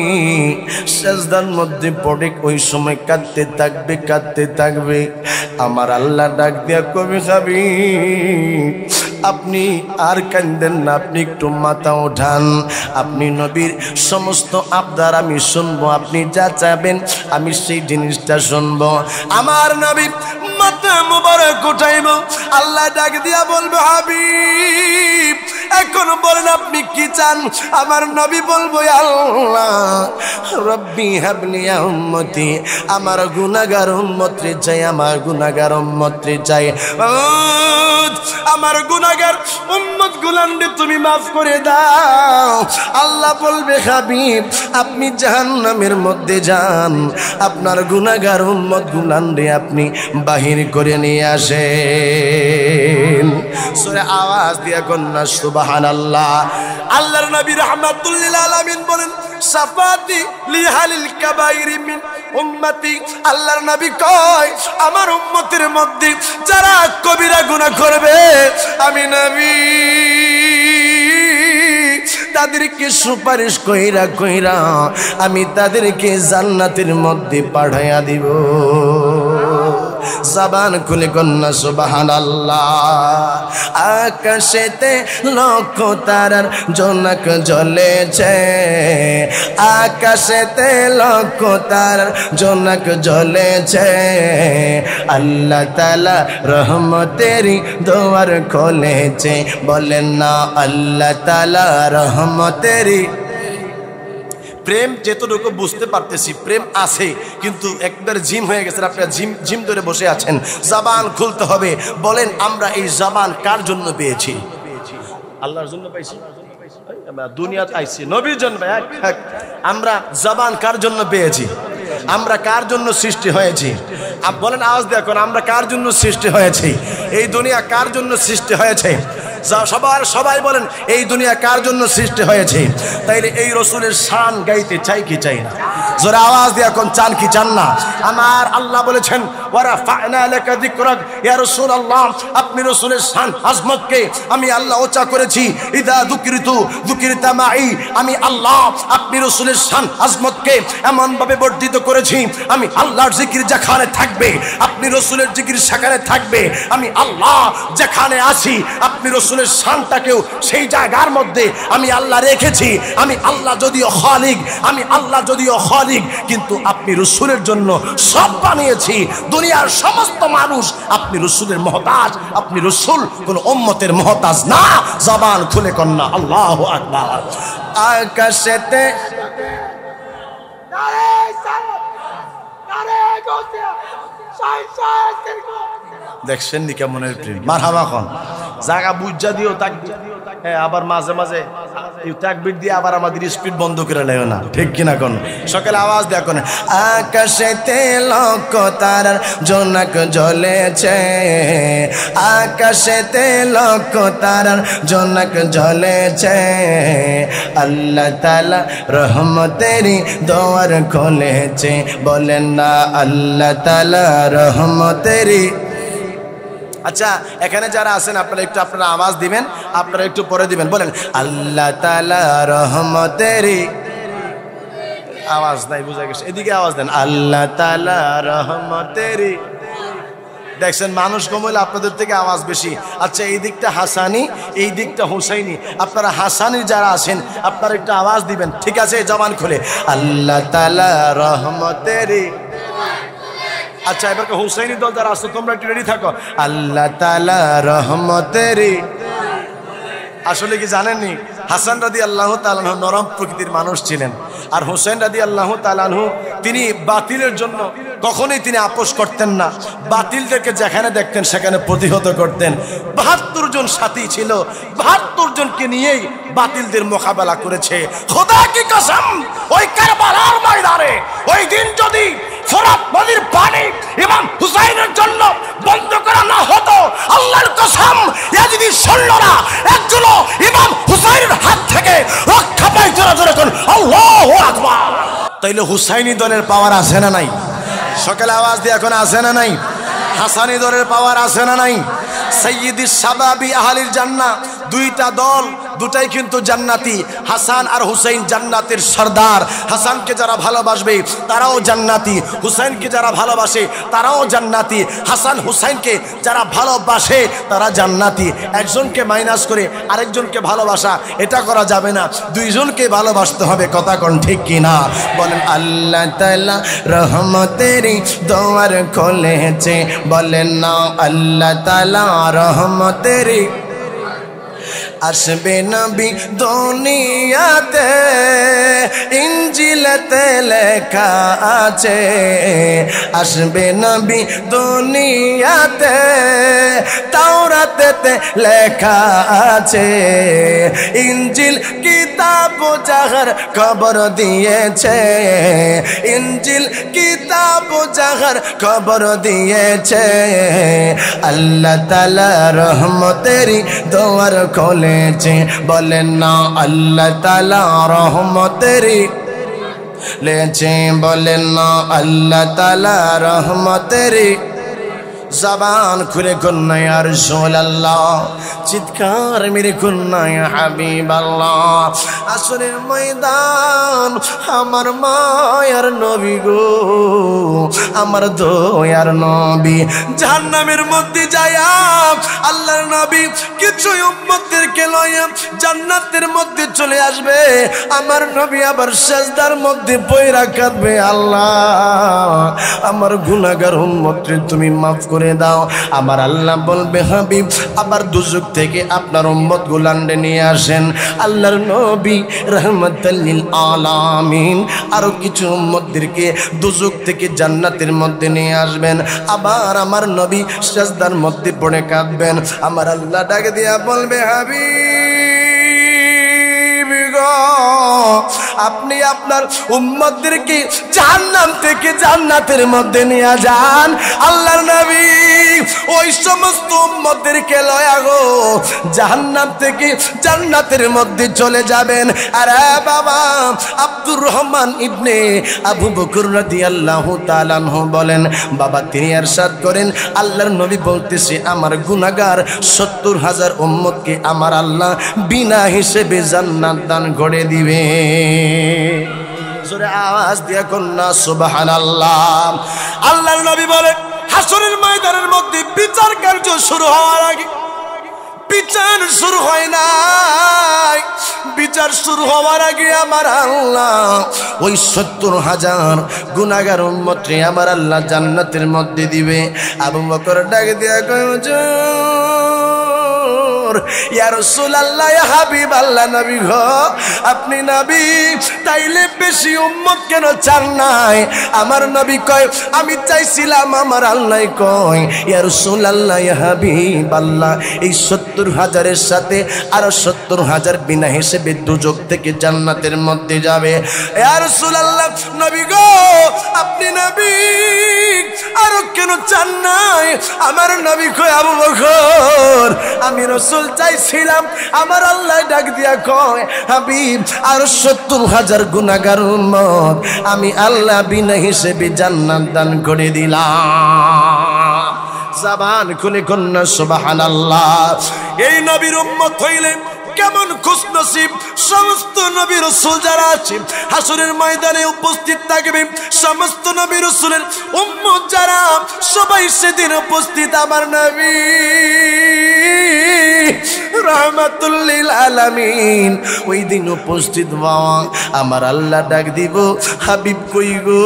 সাজদার মধ্যে পড়ে ওই সময় কাঁদতে থাকবে, কাঁদতে থাকবে। আমার আল্লাহ ডাক দিয়া কবি খাবি, আপনি আর কান্দেন না, আপনি একটু মাথা ওঠান, আপনি নবীর সমস্ত আবদার আমি শুনবো, আপনি যা চাইবেন আমি সেই জিনিসটা শুনবো। আমার নবী মাথা মুবারক উঠাইব। আল্লাহ ডাক দিয়া বলবে, হাবিব এখন বলেন আপনি কি চান? আমার নবী বলবো, আল্লাহ রব্বি হাবলি ইয়া উম্মতি, আমার গুনাহগার উম্মতরে চাই, আমার গুনাহগার উম্মতরে চাই, আমার গুনাহগার উম্মত গুলানরে তুমি মাফ করে দাও। আল্লাহ বলবে, হাবিব আপনি জাহান্নামের মধ্যে যান, আপনার গুনাহগার উম্মত গুলানরে আপনি বাহির করে নিয়ে আসেন। সূরা আওয়াজ দিয়া কন্যা সুবহানাল্লাহ। আল্লাহর নবী রাহমাতুল লিল আলামিন বলেন, সাফাতি লিহালিল কাবাইরি মিন উম্মতি। আল্লাহর নবী কয়, আমার উম্মতের মধ্যে যারা কবিরা গুনাহ করবে, আমি নবী তাদেরকে সুপারিশ কইরা কইরা আমি তাদেরকে জান্নাতের মধ্যে পাঠাইয়া দিব। জবান খুলে কন্যা সুবহানাল্লাহ। আকাশেতে লক্ষ তারার জনক জ্বলেছে, আকাশেতে লক্ষ তারার জনক জ্বলেছে, আল্লাহ তাআলা রহমতেরই দুয়ার খুলেছে। বলেন না আল্লাহ তাআলা রহমতেরই। প্রেম যেতটুকু বুঝতে পারতেছি প্রেম আছে, কিন্তু একবার জিম হয়ে গেছে, আপনারা জিম ধরে বসে আছেন। জবান খুলতে হবে। বলেন আমরা এই জবান কার জন্য পেয়েছি? আল্লাহর জন্য পাইছি, দুনিয়াতে আইছি নবীর জন্য। আমরা জবান কার জন্য পেয়েছি? আমরা কার জন্য সৃষ্টি হয়েছি? বলেন আওয়াজ দিয়ে এখন, আমরা কার জন্য সৃষ্টি হয়েছি? এই দুনিয়া কার জন্য সৃষ্টি হয়েছে? সবাই বলেন এই দুনিয়া কার জন্য সৃষ্টি হয়েছে? তাইলে এই রসুলের শান গাইতে চাই কি চাই না? জোরে আওয়াজ দিয়ে এখন, চান কি চান না? আমার আল্লাহ বলেছেন ওয়ারাফা'না লাকা যিকরাক, ইয়া রাসূলুল্লাহ আপনি রসুলের শান আজমতকে আমি আল্লাহ উঁচা করেছি। ইদা যুকিরতু যুকিরতা মাই, আমি আল্লাহ আপনি রসুলের শান আজমতকে এমন ভাবে বর্ধিত করেছি, আমি আল্লাহর জিকির যেখানে থাকবে আপনি রসুলের জিকির সেখানে থাকবে। আমি আল্লাহ যেখানে আছি আপনি রসুলের শানটাকেও সেই জায়গার মধ্যে আমি আল্লাহ রেখেছি। আমি আল্লাহ যদিও খালিক, আমি আল্লাহ যদিও খালিক, কিন্তু আপনি রসুলের জন্য সব বানিয়েছি। দুনিয়ার সমস্ত মানুষ আপনি রসুলের মহতাজ, আপনি রসুল কোন উম্মতের মহতাজ না। জবান খুলে কন্যা আল্লাহু আকবার। আকাশেতে দেখছেন নি কেমনের প্রেম? মারহাবা খন জায়গা বুঝা দিও তাকবীর, হ্যাঁ আবার মাঝে মাঝে তাকবীর দিয়ে আবার আমাদের স্পিড বন্ধ করে লেও না, ঠিক কিনা কোন? সকালে আওয়াজ দেয়া কোন। আকাশেতে লক্ষ তারার জোনাক জ্বলেছে, আকাশেতে লক্ষ তারার জোনাক জ্বলেছে, আল্লাহ তাআলা রহমতেরই দোয়ার খুলেছে। বলেন না আল্লাহ তাআলা রহমতেরই। আচ্ছা এখানে যারা আছেন আপনারা একটু আপনারা আওয়াজ দিবেন, আপনারা একটু পরে দিবেন। বলেন আল্লাহ তাআলা রহমতেরই। আওয়াজ নাই, বুঝা গেছে? এদিকে আওয়াজ দেন, আল্লাহ তাআলা রহমতেরই। দেখছেন মানুষ কম হইলে আপনাদের থেকে আওয়াজ বেশি। আচ্ছা এই দিকটা হাসানি, এই দিকটা হুসাইনি। আপনারা হাসানি যারা আছেন আপনারা একটু আওয়াজ দিবেন, ঠিক আছে? জবান খুলে আল্লাহ তাআলা রহমতেরই। আচ্ছা এবার হুসাইনি দল যারা আসতো তোমরা একটু রেডি থাকো। আল্লাহ তাআলা রহমতেরই। আসলে কি জানেননি হাসান রাদিয়াল্লাহু তাআলা আনহু নরম প্রকৃতির মানুষ ছিলেন, আর হুসাইন রাদিয়াল্লাহু তাআলা আনহু তিনি বাতিলের জন্য কখনোই তিনি আপোষ করতেন না। বাতিলদেরকে যেখানে দেখতেন সেখানে প্রতিহত করতেন। ৭২ জন সাথী ছিল, ৭২ জনকে নিয়েই বাতিলদের মোকাবেলা করেছে। খোদা কি কসম, ওই কারবালার ময়দানে ওই দিন যদি ফোরাত নদীর পানি ইমাম হুসাইনের জন্য বন্ধ করা না হতো, আল্লাহর কসম ইয়াজিদি সৈন্যরা একজন ইমাম হুসাইনের হাত থেকে রক্ষা পায়। জোরে জোরে কোন আল্লাহু আকবার। তাইলে হুসাইনি দলের পাওয়ার আছে না নাই? সকালে আওয়াজ দিয়ে এখন আছে না নাই? হাসানি দলের পাওয়ার আছে না নাই? সাইয়্যিদিস শাবাবি আহলিল জান্নাহ, দুইটা দল দুটাই কিন্তু জান্নাতি। হাসান আর হুসাইন জান্নাতের সর্দার। হাসানকে যারা ভালোবাসবে তারাও জান্নাতি, হুসাইনকে যারা ভালোবাসে তারাও জান্নাতি। হাসান হুসাইনকে যারা ভালোবাসে তারা জান্নাতি। একজনকে মাইনাস করে আরেকজনকে ভালোবাসা এটা করা যাবে না, দুইজনকে ভালোবাসতে হবে। কথা কোন ঠিক কিনা? বলেন আল্লাহ তাআলা রহমতেরই দোয়ার খুলেছে। বলেন না আল্লাহ তাআলা রহমতেরই। আসবে নবী দুনিয়াতে ইনজিলেতে লেখা আছে, আসবে নবী দুনিয়াতে তাওরাতেতে লেখা আছে। ইনজিল কিতাব যাহার খবর দিয়েছে, ইনজিল কিতাব যাহার খবর দিয়েছে, আল্লাহ তাআলা রহমতেরই দোয়ার খোলে। বলেন না আল্লাহ তাআলা রহমতেরই লেছে। বলেন না আল্লাহ তাআলা রহমতেরই। জবান খুলে কন্যা ইয়া রাসূলুল্লাহ, চিৎকার মেরে কন্যা ইয়া হাবিবাল্লাহ। আসরের ময়দান আমার মায়ার নবী গো, আমার দয়ার নবী জাহান্নামের মধ্যে যায়া আল্লাহর নবী কিছু উম্মতদেরকে লয়া জান্নাতের মধ্যে চলে আসবে। আমার নবী আবার সিজদার মধ্যে পয়রা কাঁদবে, আল্লাহ আমার গুনাহগার উম্মতকে তুমি মাফ করে দাও। আমার আল্লাহ বলবে হাবিব আবার দুজক থেকে আপনার উম্মত গুলান্ডে নিয়ে আসেন। আল্লাহর নবী রাহমাতাল লিল আলামিন আরো কিছু উম্মতদেরকে দুজক থেকে জান্নাতের মধ্যে নিয়ে আসবেন। আবার আমার নবী সিজদার মধ্যে পড়ে কাঁদবেন। আমার আল্লাহ ডাকে দিয়া বলবে হাবিব গো আপনি আপনার উম্মতদেরকে জাহান্নাম থেকে জান্নাতের মধ্যে নিয়ে যান। আল্লাহর নবী ওই সমস্ত উম্মতদেরকে লয়া গো জাহান্নাম থেকে জান্নাতের মধ্যে চলে যাবেন। আরে বাবা আব্দুর রহমান ইবনে আবু বকর রাদিয়াল্লাহু তাআলা আনহু বলেন বাবা তিনি ইরশাদ করেন আল্লাহর নবী বলতেছে আমার গুনাহগার ৭০,০০০ উম্মতকে আমার আল্লাহ বিনা হিসেবে জান্নাত দান করে দিবে। জোরে আওয়াজ দিয়ে কন্যা সুবহানাল্লাহ। আল্লাহর নবী বলেন হাসরের ময়দানের মধ্যে বিচার কার্য শুরু হওয়ার আগে বিচার শুরু হয় নাই, বিচার শুরু হওয়ার আগে আমার আল্লাহ ওই ৭০,০০০ গুনাহগার উম্মতকে আমার আল্লাহ জান্নাতের মধ্যে দিবে। আবু বকর ডাক দিয়া কয় ইয়া রাসূলুল্লাহ ইয়া হাবিবাল্লাহ নবী গো আপনি নবী তাইলে বেশি উম্মত কেন চান নাই? আমার নবী কয় আমি চাইছিলাম আমার আল্লাহ কয় ইয়া রাসূলুল্লাহ ইয়া হাবিবাল্লাহ এই ৭০,০০০-এর সাথে আরো ৭০,০০০ বিনা হিসেবে দুজক থেকে জান্নাতের মধ্যে যাবে। ইয়া রাসূলুল্লাহ নবী গো আপনি নবী আরো কেন চান নাই? আমার নবী কয় আবু বকর আমি রাসূল চাইছিলাম আমার আল্লাহ ডাক দিয়া কয় হাবিব আর ৭০,০০০ গুনাহগার উম্মত আমি আল্লাহ বিনা হিসেবে জান্নাত দান করে দিলাম। জবান খুলে কন্যা সুবহানাল্লাহ। এই নবীর উম্মত হইলে কেমন খুশনসিব সমস্ত নবী রাসূল যারা আছে হাসরের ময়দানে উপস্থিত থাকবে। সমস্ত নবী রাসূলের উম্মত যারা সবাই সেদিন উপস্থিত। আমার নবী রাহমাতুল লিল আলামিন ওই দিন উপস্থিত বাবা আমার আল্লাহ ডাক দিব হাবিব কই গো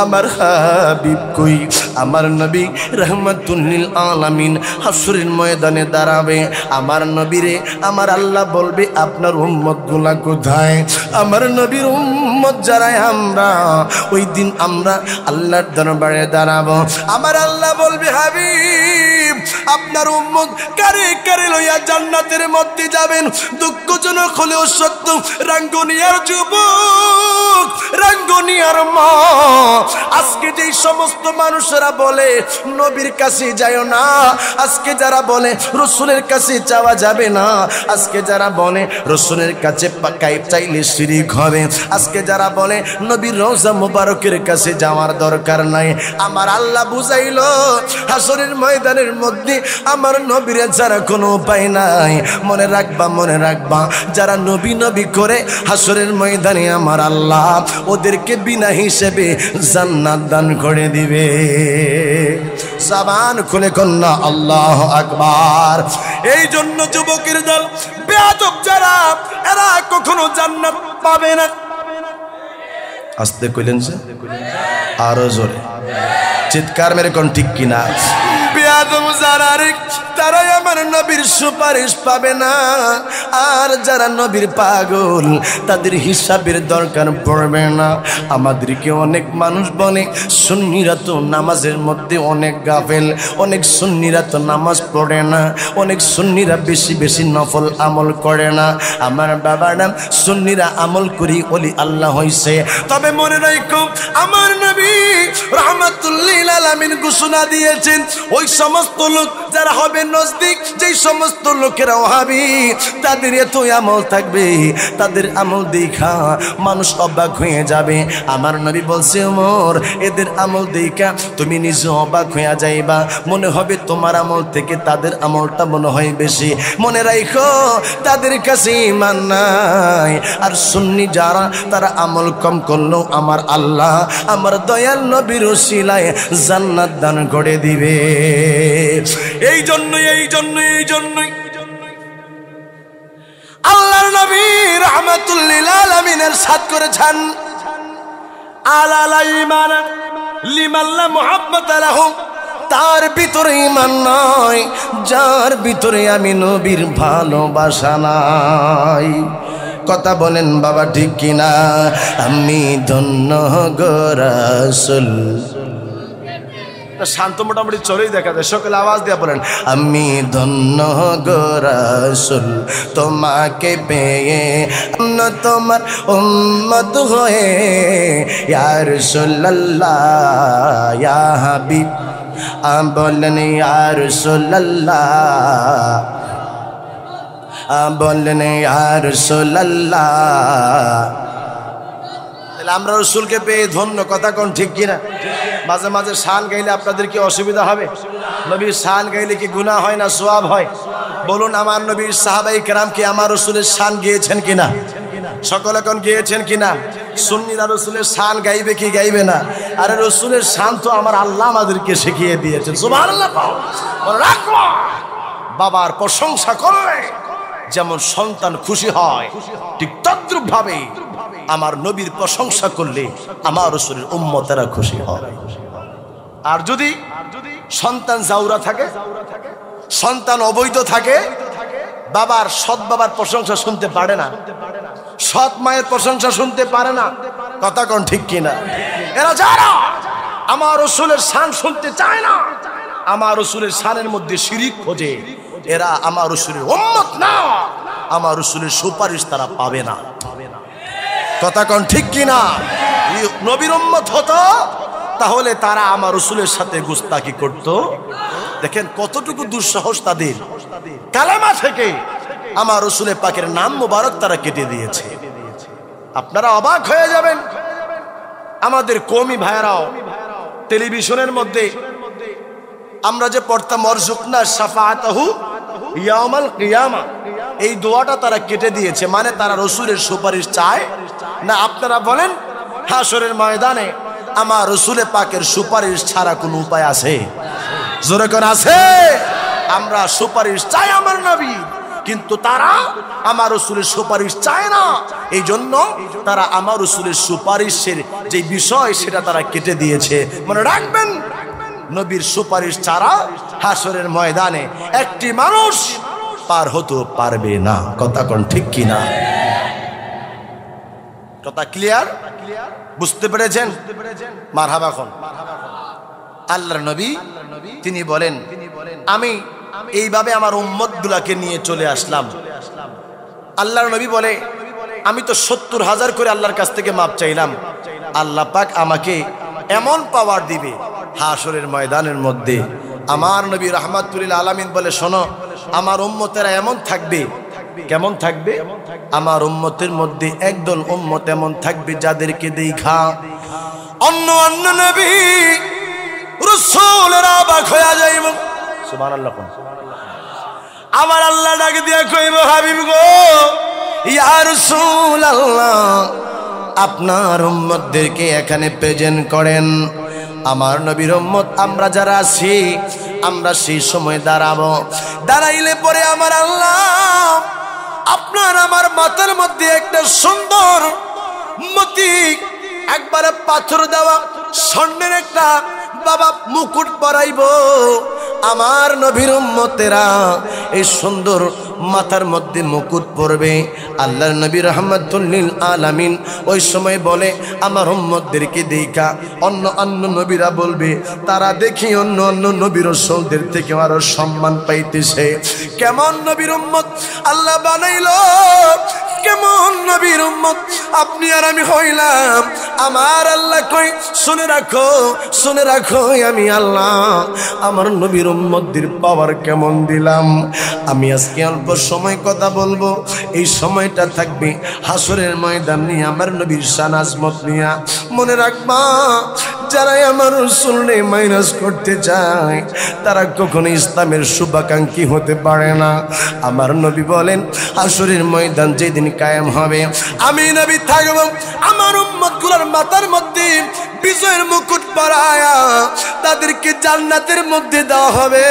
আমার হাবিব কই? আমার নবী রাহমাতুল লিল আলামিন হাসরের ময়দানে দাঁড়াবে। আমার নবীরে আমার আল্লাহ বলবে আপনার উম্মত গুলা কোথায়? আমার নবীর উম্মত যারা আমরা ওই দিন আমরা আল্লাহর দরবারে দাঁড়াবো। আমার আল্লাহ বলবে হাবিব আপনার উম্মত কারে কারে লইয়া জান্নাতের মধ্যে যাবেন? দুঃখজনক হলেও সত্য রাঙ্গুনিয়ার যুবক রাঙ্গুনিয়ার মা আজকে যেই সমস্ত মানুষেরা বলে নবীর কাছে যাইও না, আজকে যারা বলে রাসূলের কাছে যাওয়া যাবে না, আজকে যারা বলে রাসূলের কাছে পাকাই চাইলে শিরক হবে, আজকে যারা বলে নবীর রওজা মুবারকের কাছে যাওয়ার দরকার নাই, আমার আল্লাহ বুঝাইলো হাসরের ময়দানের মধ্যে আমার নবীর যারা কোনো উপায় নাই। মনে রাখবা যারা নবী নবী করে হাসরের ময়দানে আমার আল্লাহ ওদেরকে বিনা হিসেবে জান্নাত দান করে দিবে। জবান খুলে কন্যা আল্লাহু আকবার। এই জন্য যুবকের দল বেয়াদব যারা এরা কখনো জান্নাত পাবে না। আস্তে কইলেন যে আরো জোরে চিৎকার মেরে কোন ঠিক কিনা? বেয়াদব যারা তারাই আমার নবীর সুপারিশ পাবে না। আর যারা নবীর পাগল তাদের হিসাবের দরকার পড়বে না। আমাদেরকে অনেক মানুষ বলে সুন্নিরা তো নামাজের মধ্যে অনেক গাফেল, অনেক সুন্নিরা তো নামাজ পড়ে না, অনেক সুন্নিরা বেশি বেশি নফল আমল করে না। আমার বাবারা সুন্নিরা আমল করি ওলি আল্লাহ হইছে। তবে মনে রাখো আমার নবী রাহমাতুল লিল আলামিন ঘোষণা দিয়েছেন ওই সমস্ত লোক যারা হবে নজদিক, যেই সমস্ত লোকেরা ওহাবি তাদের এত আমল থাকবে, তাদের আমল দেখা মানুষ অবাক হয়ে যাবে। আমার নবী বলছে ওমর এদের আমল দেখা তুমি নিজে অবাক হয়ে যাইবা, মনে হবে তোমার আমল থেকে তাদের আমলটা মনে হয় বেশি। মনে রাখো তাদের কাছে ঈমান নাই। আর সুন্নি যারা তারা আমল কম করলেও আমার আল্লাহ আমার দয়াল নবীর ওসিলায় জান্নাত দান করে দিবে। এই জন্যই আল্লাহর নবী রাহমাতুল লিল আলামিন ইরশাদ করেছেন আলা ঈমান লিমান লা মুহাব্বাতা লাহু, তার ভিতরে ঈমান নাই যার ভিতরে আমি নবীর ভালোবাসা নাই। কথা বলেন বাবা ঠিক কিনা? আমি ধন্য গো রাসূল শান্ত মোটামুটি চলেই দেখা যায়। সকলে আওয়াজ দিয়ে বলেন, আমি ধন্য গো রাসূল তোমাকে পেয়ে, তোমার উম্মত হয়ে, ইয়া রাসূলুল্লাহ ইয়া হাবিব, বলেন ইয়া রাসূলুল্লাহ, বলেন ইয়া রাসূলুল্লাহ। আমরা রসুলকে পেয়ে ধন্য, কথা কোন ঠিক কিনা? মাঝে মাঝে শান গাইলে আপনাদের কি অসুবিধা হবে? নবীর শান গাইলে কি গুনাহ হয় না সওয়াব হয়? বলুন, আমার নবীর সাহাবায়ে কেরাম কি আমার রসুলের শান গেয়েছেন কিনা? সকলে কোন গেয়েছেন কিনা? সুন্নিরা রসুলের শান গাইবে কি গাইবে না? আরে রসুলের শান তো আমার আল্লাহ আমাদেরকে শিখিয়ে দিয়েছেন। সুবহানাল্লাহ। বাবার প্রশংসা করলে যেমন সন্তান খুশি হয়, ঠিক তদ্রূপ ভাবে আমার নবীর প্রশংসা করলে আমার রাসূলের উম্মতেরা খুশি হয়। আর যদি সন্তান জাউরা থাকে, সন্তান অবৈধ থাকে, বাবার সৎ বাবার প্রশংসা শুনতে পারে না, সৎ মায়ের প্রশংসা শুনতে পারে না, কথা কোন ঠিক কিনা? এরা যারা আমার রাসূলের শান শুনতে চায় না, আমার রাসূলের শানের মধ্যে শিরিক খোঁজে, এরা আমার রাসূলের উম্মত না, আমার রাসূলের সুপারিশ তারা পাবে না, কথা কোন ঠিক কিনা? নবীর উম্মত হতো তাহলে তারা আমার রাসূলের সাথে গুস্তাকি করত। দেখেন কতটুকু দুঃসাহস তাদের, কালেমা থেকে আমার রাসূলের পাকের নাম মোবারক তারা কেটে দিয়েছে। আপনারা অবাক হয়ে যাবেন, আমাদের কওমি ভাইরাও টেলিভিশনের মধ্যে আমরা যে পড়তাম ওয়ারযুকনা শাফাআতাহু ইয়াউমাল কিয়ামা, এই দোয়াটা তারা কেটে দিয়েছে। মানে তারা রাসূলের সুপারিশ চায় না। আপনারা বলেন, হাশরের ময়দানে আমার রাসূলের পাকের সুপারিশ ছাড়া কোনো উপায় আছে? জোরে করে আছে? আমরা সুপারিশ চাই আমার নবী, কিন্তু তারা আমার রাসূলের সুপারিশ চায় না। এই জন্য তারা আমার রাসূলের সুপারিশের যে বিষয় সেটা তারা কেটে দিয়েছে। মনে রাখবেন, নবীর সুপারিশ ছাড়া হাশরের ময়দানে একটি মানুষ পার হতে পারবে না, কথা কোন ঠিক কিনা? কথা ক্লিয়ার? বুঝতে পেরেছেন? মারহাবা কোন? আল্লাহর নবী তিনি বলেন, আমি এইভাবে আমার উম্মতগুলোকে নিয়ে চলে আসলাম। আল্লাহর নবী বলে, আমি তো ৭০,০০০ করে আল্লাহর কাছ থেকে মাপ চাইলাম, আল্লাহ পাক আমাকে এমন পাওয়ার দিবে হাশরের ময়দানের মধ্যে। আমার নবী রাহমাতুল লিল আলামিন বলে, শোনো, আমার উম্মতেরা এমন থাকবে। কেমন থাকবে? আমার উম্মতের মধ্যে একদল উম্মত এমন থাকবে যাদেরকে দেখা অন্য অন্য নবী রাসূলেরা অবাক হয়ে যাইব। সুবহানাল্লাহ। আমার আল্লাহ ডাক দিয়া কইব, হাবিব গো, ইয়া রাসূলুল্লাহ, আপনার উম্মতদেরকে এখানে প্রেজেন্ট করেন। আমার নবীর উম্মত আমরা যারা আছি, আমরা সেই সময় দাঁড়াবো। দাঁড়াইলে পরে আমার আল্লাহ আপনার আমার মাথার মধ্যে একটা সুন্দর মতি, একবারে পাথর দেওয়া স্বর্ণের একটা বাবা মুকুট পরাইব। আমার নবীর উম্মতেরা এই সুন্দর মাথার মধ্যে মুকুট পরবে। আল্লাহর নবী রাহমাতুল লিল আলামিন ওই সময় বলে, আমার উম্মতদেরকে দেখা অন্য অন্য নবীরা বলবে, তারা দেখি অন্য অন্য নবীর রাসূলদের থেকে আরো সম্মান পাইতেছে। কেমন নবীর উম্মত আল্লাহ বানাইলো, কেমন নবীর উম্মত আপনি আর আমি হইলাম। আমার আল্লাহ কই, শুনে রাখো, শুনে রাখো, আমি আল্লাহ আমার নবীর উম্মতদের পাওয়ার কেমন দিলাম। আমি আজকে অল্প সময় কথা বলবো, এই সময়টা থাকবে হাশরের ময়দান নিয়ে, আমার নবীর শান আজমত নিয়ে। মনে রাখবা, যারা আমার রাসূলকে মাইনাস করতে চায় তারা কখনো ইসলামের শুভাকাঙ্ক্ষী হতে পারে না। আমার নবী বলেন, হাশরের ময়দান যেদিন কায়েম হবে, আমি নবী থাকব, আমার উম্মতগুলোর মাথার মধ্যে বিজয়ের মুকুট পরায়া তাদেরকে জান্নাতের মধ্যে দেওয়া হবে।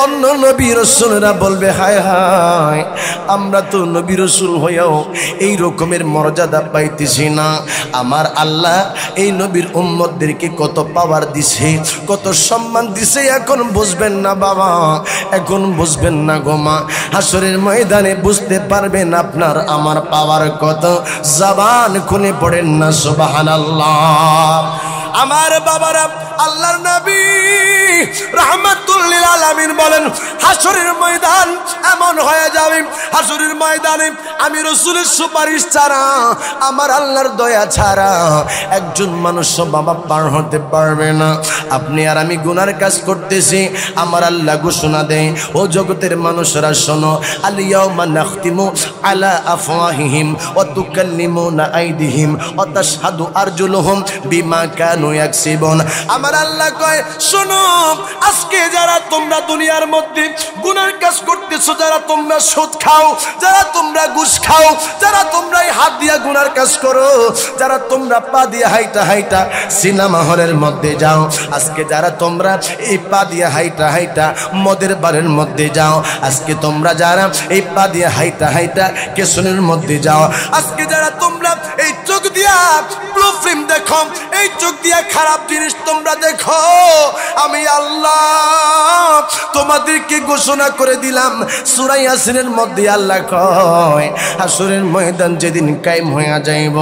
অন্য নবী রাসূলরা বলবে, হায় হায়, আমরা তো নবী রাসূল হইয়াও এই রকমের মর্যাদা পাইতেছি না। আমার আল্লাহ এই নবীর উম্মতদেরকে কত পাওয়ার দিছে, কত সম্মান দিছে, এখন বুঝবেন না বাবা, এখন বুঝবেন না গোমা। হাশরের ময়দানে বুঝতে পারবেন আপনার আমার পাওয়ার কত। জবান খুলে পড়েন না সুবহানাল্লাহ। আমার বাবারা, আল্লাহর নবী রাহমাতুল লিল আলামিন বলেন, হাসরের ময়দান এমন হয়ে যাবে, হাসরের ময়দানে আমি রাসূলের সুপারিশ ছাড়া, আমার আল্লাহর দয়া ছাড়া একজন মানুষ বাবা পার হতে পারবে না। আপনি আর আমি গুনার কাজ করতেছি, আমার আল্লাহ ঘোষণা দেয়, ও জগতের মানুষরা শোনো, আল ইয়াউমা নাখতিমু আলা আফওয়াহিহিম ওয়া তুকাল্লিমুনা আইদিহিম ওয়া তাশহাদু আরজুলুহুম বিমা কানু ইয়াকসিবুন। আমার আল্লাহ কয়, শোনো, আজকে যারা তোমরা দুনিয়ার মধ্যে গুনার কাজ করতেছো, যারা তোমরা সুদ খাও, যারা তোমরা ঘুষ খাও, যারা তোমরা এই হাত দিয়া গুনার কাজ করো, যারা তোমরা পা দিয়া হাইটা হাইটা সিনেমা হলের মধ্যে যাও, আজকে যারা তোমরা এই পা দিয়া হাইটা হাইটা মদের বারের মধ্যে যাও, আজকে তোমরা যারা এই পা দিয়া হাইটা হাইটা কেশনের মধ্যে যাও, আজকে যারা তোমরা এই চোখ দিয়া ব্লু ফিল্ম দেখো, এই চোখ দিয়া খারাপ জিনিস তোমরা দেখো, আমি আল্লাহ তোমাদেরকে ঘোষণা করে দিলাম। সূরা ইয়াসিনের মধ্যে আল্লাহ কয়, হাসরের ময়দান যেদিন কায়েম হয়ে যাইব,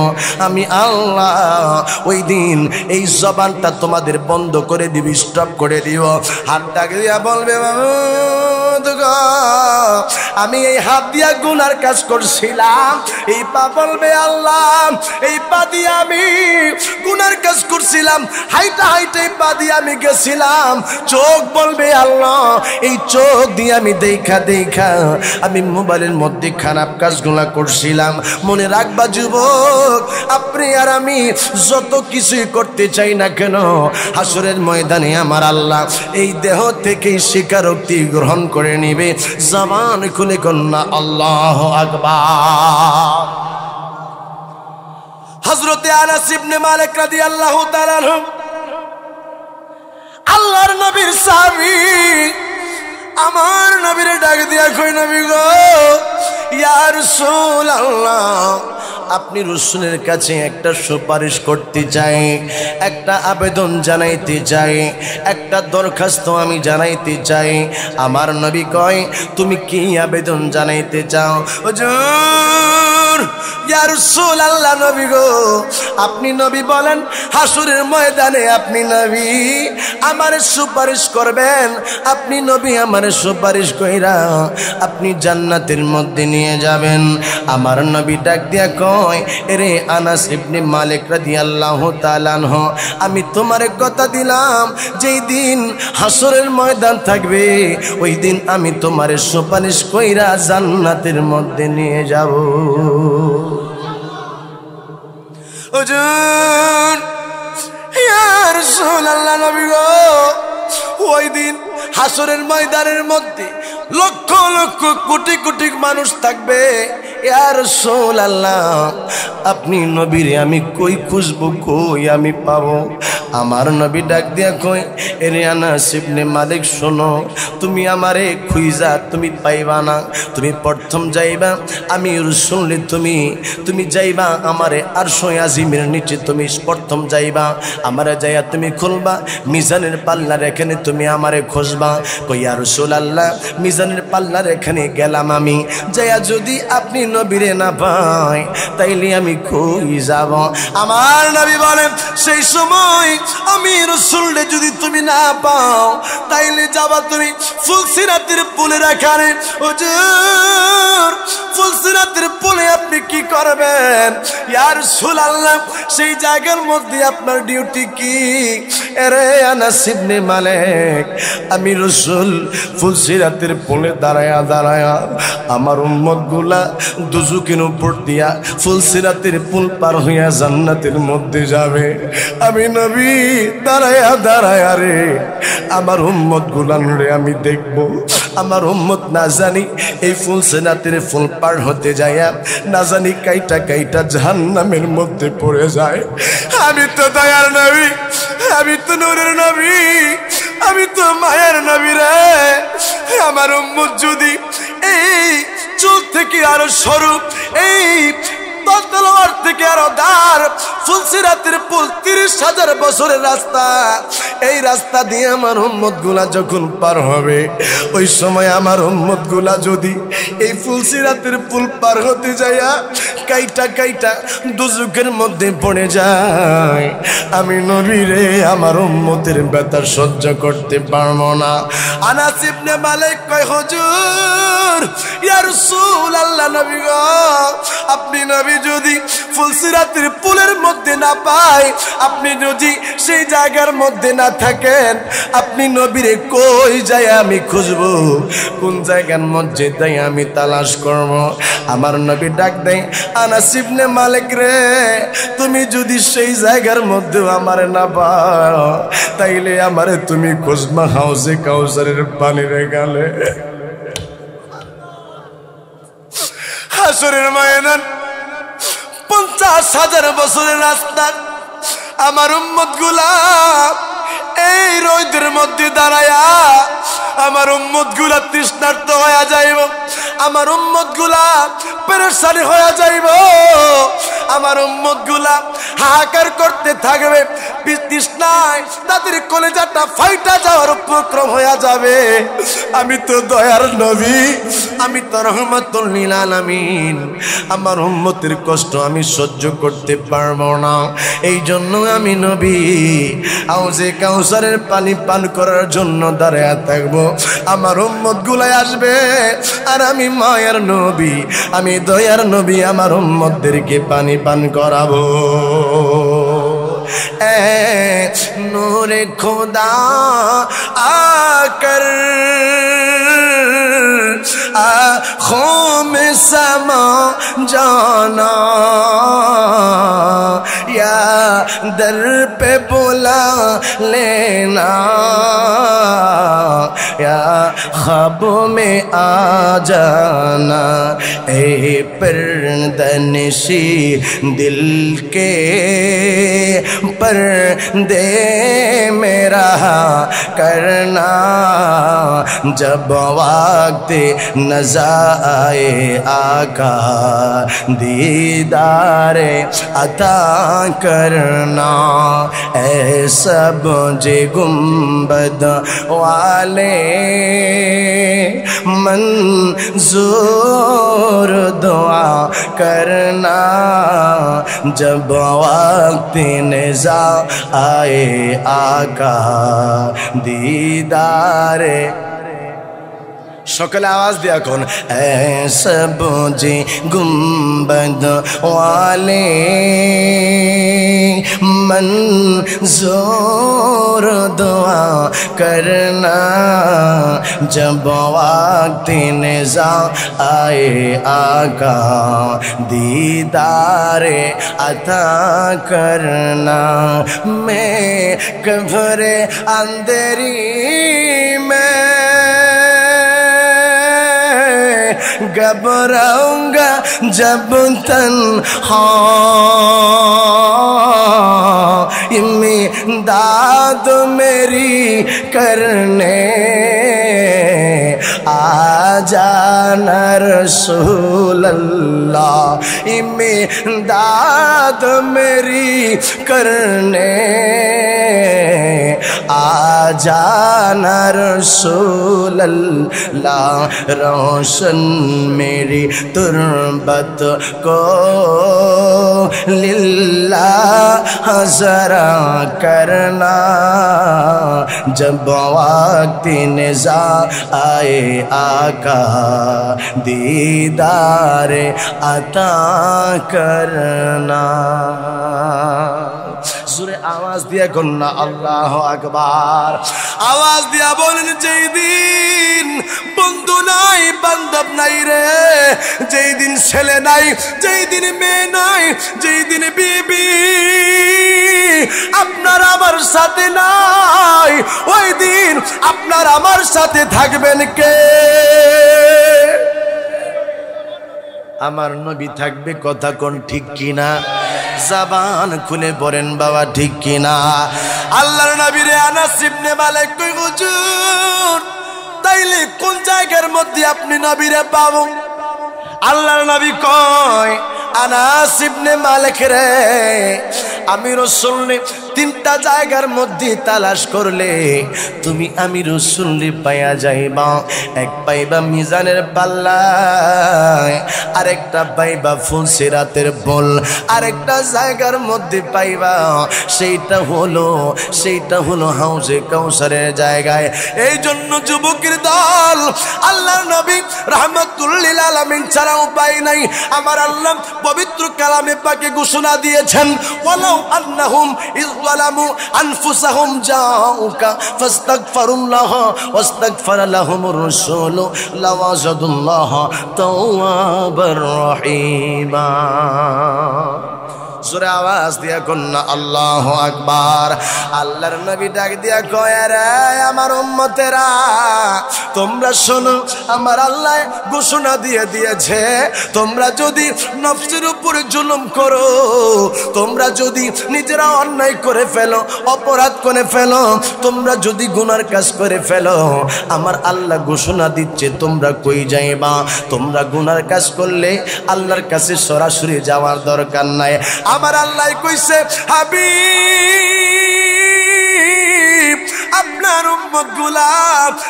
আমি আল্লাহ ওই দিন এই জবানটা তোমাদের বন্ধ করে দিব, স্টপ করে দিব। হাত ডাক দিয়া বলবে, আমি এই হাত দিয়া গুনার কাজ করছিলাম, এই পা বলবে, আল্লাহ এই পা দিয়ে আমি গুনার কাজ করছিলাম, হাইটা হাইটা এই পা দিয়ে আমি গেছিলাম। চোখ বলবে, আল্লাহ এই চোখ দিয়ে আমি দেখা দেখা আমি মোবাইলের মধ্যে খারাপ কাজগুলা করছিলাম। মনে রাখবা যুবক, আপনি আর আমি যত কিছুই করতে চাই না কেন, হাসরের ময়দানে আমার আল্লাহ এই দেহ থেকে স্বীকারোক্তি গ্রহণ করে নিবে। জবান খুলে কন্যা আল্লাহু আকবার। হযরতে আনাস ইবনে মালিক রাদিয়াল্লাহু তাআলা আনহু, আল্লাহর নবীর সাহাবী, আমার নবীরে ডাক দিয়া কই, নবী গো, ইয়া রাসূলুল্লাহ, আপনি রাসূলের কাছে একটা সুপারিশ করতে চাই, একটা আবেদন জানাইতে চাই, একটা দরখাস্ত আমি জানাইতে চাই। আমার নবী কয়, তুমি কি আবেদন জানাইতে চাও? হুজুর, ইয়া রাসূলুল্লাহ, নবী গো, আপনি নবী বলেন, হাসরের ময়দানে আপনি নবী আমারে সুপারিশ করবেন, আপনি নবী আমারে সুপারিশ কইরা আপনি জান্নাতের মধ্যে নিয়ে যাবেন। আমার নবী ডাক দিয়া কয়, এরে আনাস ইবনে মালিক রাদিয়াল্লাহু তাআলা আনহু, আমি তোমারে কথা দিলাম, যেই দিন হাসরের ময়দান থাকবে, ওই দিন আমি তোমারে সুপারিশ কইরা জান্নাতের মধ্যে নিয়ে যাব। হুজুর, ইয়া রাসূলুল্লাহ, নবী গো, ওই দিন হাসরের ময়দানের মধ্যে লক্ষ লক্ষ কোটি কোটি মানুষ থাকবে। ইয়া রাসূলুল্লাহ, আপনি নবীরে আমি কই খুঁজবো, কই আমি পাবো? আমার নবী ডাক দিয়া কয়, এরে আনাস ইবনে মালিক, শোনো, তুমি আমারে খুঁজা তুমি পাইবা না। তুমি প্রথম যাইবা, আমি শুনলে তুমি যাইবা আমারে আরশে আজিমের নিচে, তুমি প্রথম যাইবা, আমারে যাইয়া তুমি খুলবা মিজানের পাল্লার এখানে, তুমি আমারে খুঁজবা। কই, ইয়া রাসূলুল্লাহ, মিজানের পাল্লার এখানে গেলাম আমি, যাইয়া যদি আপনি নবীরে না পাই, তাইলে আমি কই যাব? আমার নবী বলেন, সেই সময় আমি রাসূলরে যদি তুমি না পাও, তাইলে যাবা তুমি ফুলসিরাতের পুলের এখানে। হুজুর, ফুলসিরাতের পুলে আপনি কি করবেন? ইয়া রাসূলুল্লাহ, সেই জায়গার মধ্যে আপনার ডিউটি কি? এরে আনাস ইবনে মালিক, আমি রাসূল ফুলসিরাতের পুলে দাঁড়ায়া দাঁড়ায়া আমার উম্মতগুলা দুজুকের উপর দিয়া ফুলসিরাতের পুল পার হইয়া জান্নাতের মধ্যে যাবে। আমি নবী দাঁড়ায়া দাঁড়ায়া রে আমার উম্মত গুলান রে আমি দেখব। আমার উম্মত না জানি এই ফুলসিরাতের ফুল পার হতে যায়া না জানি কাইটা কাইটা জাহান্নামের মধ্যে পড়ে যায়। আমি তো দয়ার নবী, আমি তো নূরের নবী, আমি তো মায়ের নবী রে। আমার উম্মত যদি এই চুল থেকে আরো সরু, এই তলোয়ার থেকে আরো দার ফুলসিরাতের পুল 30,000 বছরের রাস্তা। এই রাস্তা দিয়ে আমার উম্মত গুলা যখন পার হবে, ওই সময় আমার উম্মত গুলা যদি এই ফুলসিরাতের পুল পার হতে যায়া কাইটা কাইটা দুজুকের মধ্যে পড়ে যায়, আমি নবী রে আমার উম্মতের ব্যথা সহ্য করতে পারবো না। আনাস ইবনে মালিক কয়, হুজুর ইয়া রাসূলুল্লাহ, নবী গো, আপনি নবী যদি ফুলসিরাতের পুলের মধ্যে না পাই, আপনি যদি সেই জায়গার মধ্যে না থাকেন, আপনি নবীরে কই যায় আমি খুঁজবো, কোন জায়গার মধ্যে তাই আমি তালাশ করব? আমার নবী ডাক দেয়, আনাস ইবনে মালিক রে, তুমি যদি সেই জায়গার মধ্যে আমারে না পাও, তাইলে আমারে তুমি খুঁজবা হাউজে কাউসারের পানির গালে। হাসরের ময়দান 50,000 বছরের রাস্তা, আমার উম্মত গুলা এই রোদের মধ্যে দাঁড়ায়া আমার উম্মত গুলা তৃষ্ণার্ত হয়ে যাইব, আমার উম্মত গুলা পেরেশানি হয়ে যাইব, আমার উম্মত গুলা হাহাকার করতে থাকবে, তৃষ্ণায় তাদের কলেজাটা ফাইটা যাওয়ার উপক্রম হয়ে যাবে। আমি তো দয়ার নবী, আমি তো রহমাতুল লিল আলামিন, আমার উম্মতের কষ্ট আমি সহ্য করতে পারবো না। এই জন্য আমি নবী হাউজে কাউসারের পানি পান করার জন্য দাঁড়ায় থাকবো। আমার উম্মত গুলাই আসবে, আর আমি মায়ের নবী, আমি দয়ার নবী, আমার উম্মতদেরকে পানি পান করাবো। নূরে খোদা आकर आँखों में समा जाना, या दर पे बुला लेना, या ख्वाबों में आ जाना। ए पर्दनशी दिल के पर्दे में रहा करना, जब वक्त नज़र आए आका दीदारे अता करना। ऐ सब जे गुंबद वाले मंजूर दुआ करना, जब वक्त नज़र आए आका दीदारे। সকলে আওয়াজ দিয়া কোন, ऐसा बुझे गुंबद वाले मंजूर दुआ करना, जब वक्त नज़र आए आका दीदारे अता करना। मैं कब्रे अंधेरी में घबराऊंगा जब तन्हा, इमदाद मेरी करने आ जाना रसूल अल्लाह, इमदाद मेरी करने आ जाना रसूल अल्लाह। रोशन मेरी तुरबत को लिल्लाह ज़रा करना, जब वक्त नज़र आए आका दीदारे अता करना। জোরে আওয়াজ দিয়া কন্যা আল্লাহু আকবার, আওয়াজ দিয়া বলেন, যেই দিন বন্ধু নাই বান্ধব নাই রে, যেই দিন ছেলে নাই, যেই দিন মেয়ে নাই, যেই দিন বিবি আপনার আমার সাথে নাই, ওই দিন আপনার আমার সাথে থাকবেন কে? আমার নবী থাকবে। কথা কোন ঠিক কিনা? জবান খুলে পড়েন বাবা, ঠিক কিনা? আল্লাহর নবীর আনাস ইবনে মালিক কই, হুজুর তাইলে কোন জায়গার মধ্যে আপনি নবীরে পাবো? আল্লাহর নবী কয়, আনাস ইবনে মালিক রে, আমি রাসূল তিনটা জায়গার মধ্যে তালাশ করলে তুমি আমি রাসূল পাইয়া যাইবা। এক পাইবা মিজানের পাল্লায়, আরেকটা পাইবা ফুলসিরাতের বল, আরেকটা জায়গার মধ্যে পাইবা সেইটা হলো হাউজে কাউসারের জায়গায়। এই জন্য যুবকের দল, আল্লাহর নবী রাহমাতুল লিল আলামিন ছাড়া উপায় নাই। আমার আল্লাহ পবিত্র কালামে পাকে ঘোষণা দিয়েছেন, ওয়ালাউ আন্নাহুম ইযলামু আনফুসাহুম জাউকা ফাস্তাগফিরুল্লাহ ওয়াস্তাগফারা লাহুমুর রাসূল লাওয়াজাদুল্লাহ তাওয়াবার রহিমা। জোরে আওয়াজ দিয়া কন্যা আল্লাহু আকবার। আল্লাহর নবী ডাক দিয়া কয়, রে আমার উম্মতেরা তোমরা শোনো, আমার আল্লাহ ঘোষণা দিয়ে দিয়েছে, তোমরা যদি নফসের উপরে জুলুম করো, তোমরা যদি নিজেরা অন্যায় করে ফেলো, অপরাধ করে ফেলো, তোমরা যদি গুনার কাজ করে ফেলো, আমার আল্লাহ ঘোষণা দিচ্ছে তোমরা কই যাইবা? তোমরা গুনার কাজ করলে আল্লাহর কাছে সরাসরি যাওয়ার দরকার নাই। আমার আল্লাহ কইছে, হাবিব আপনার উম্মত গুলা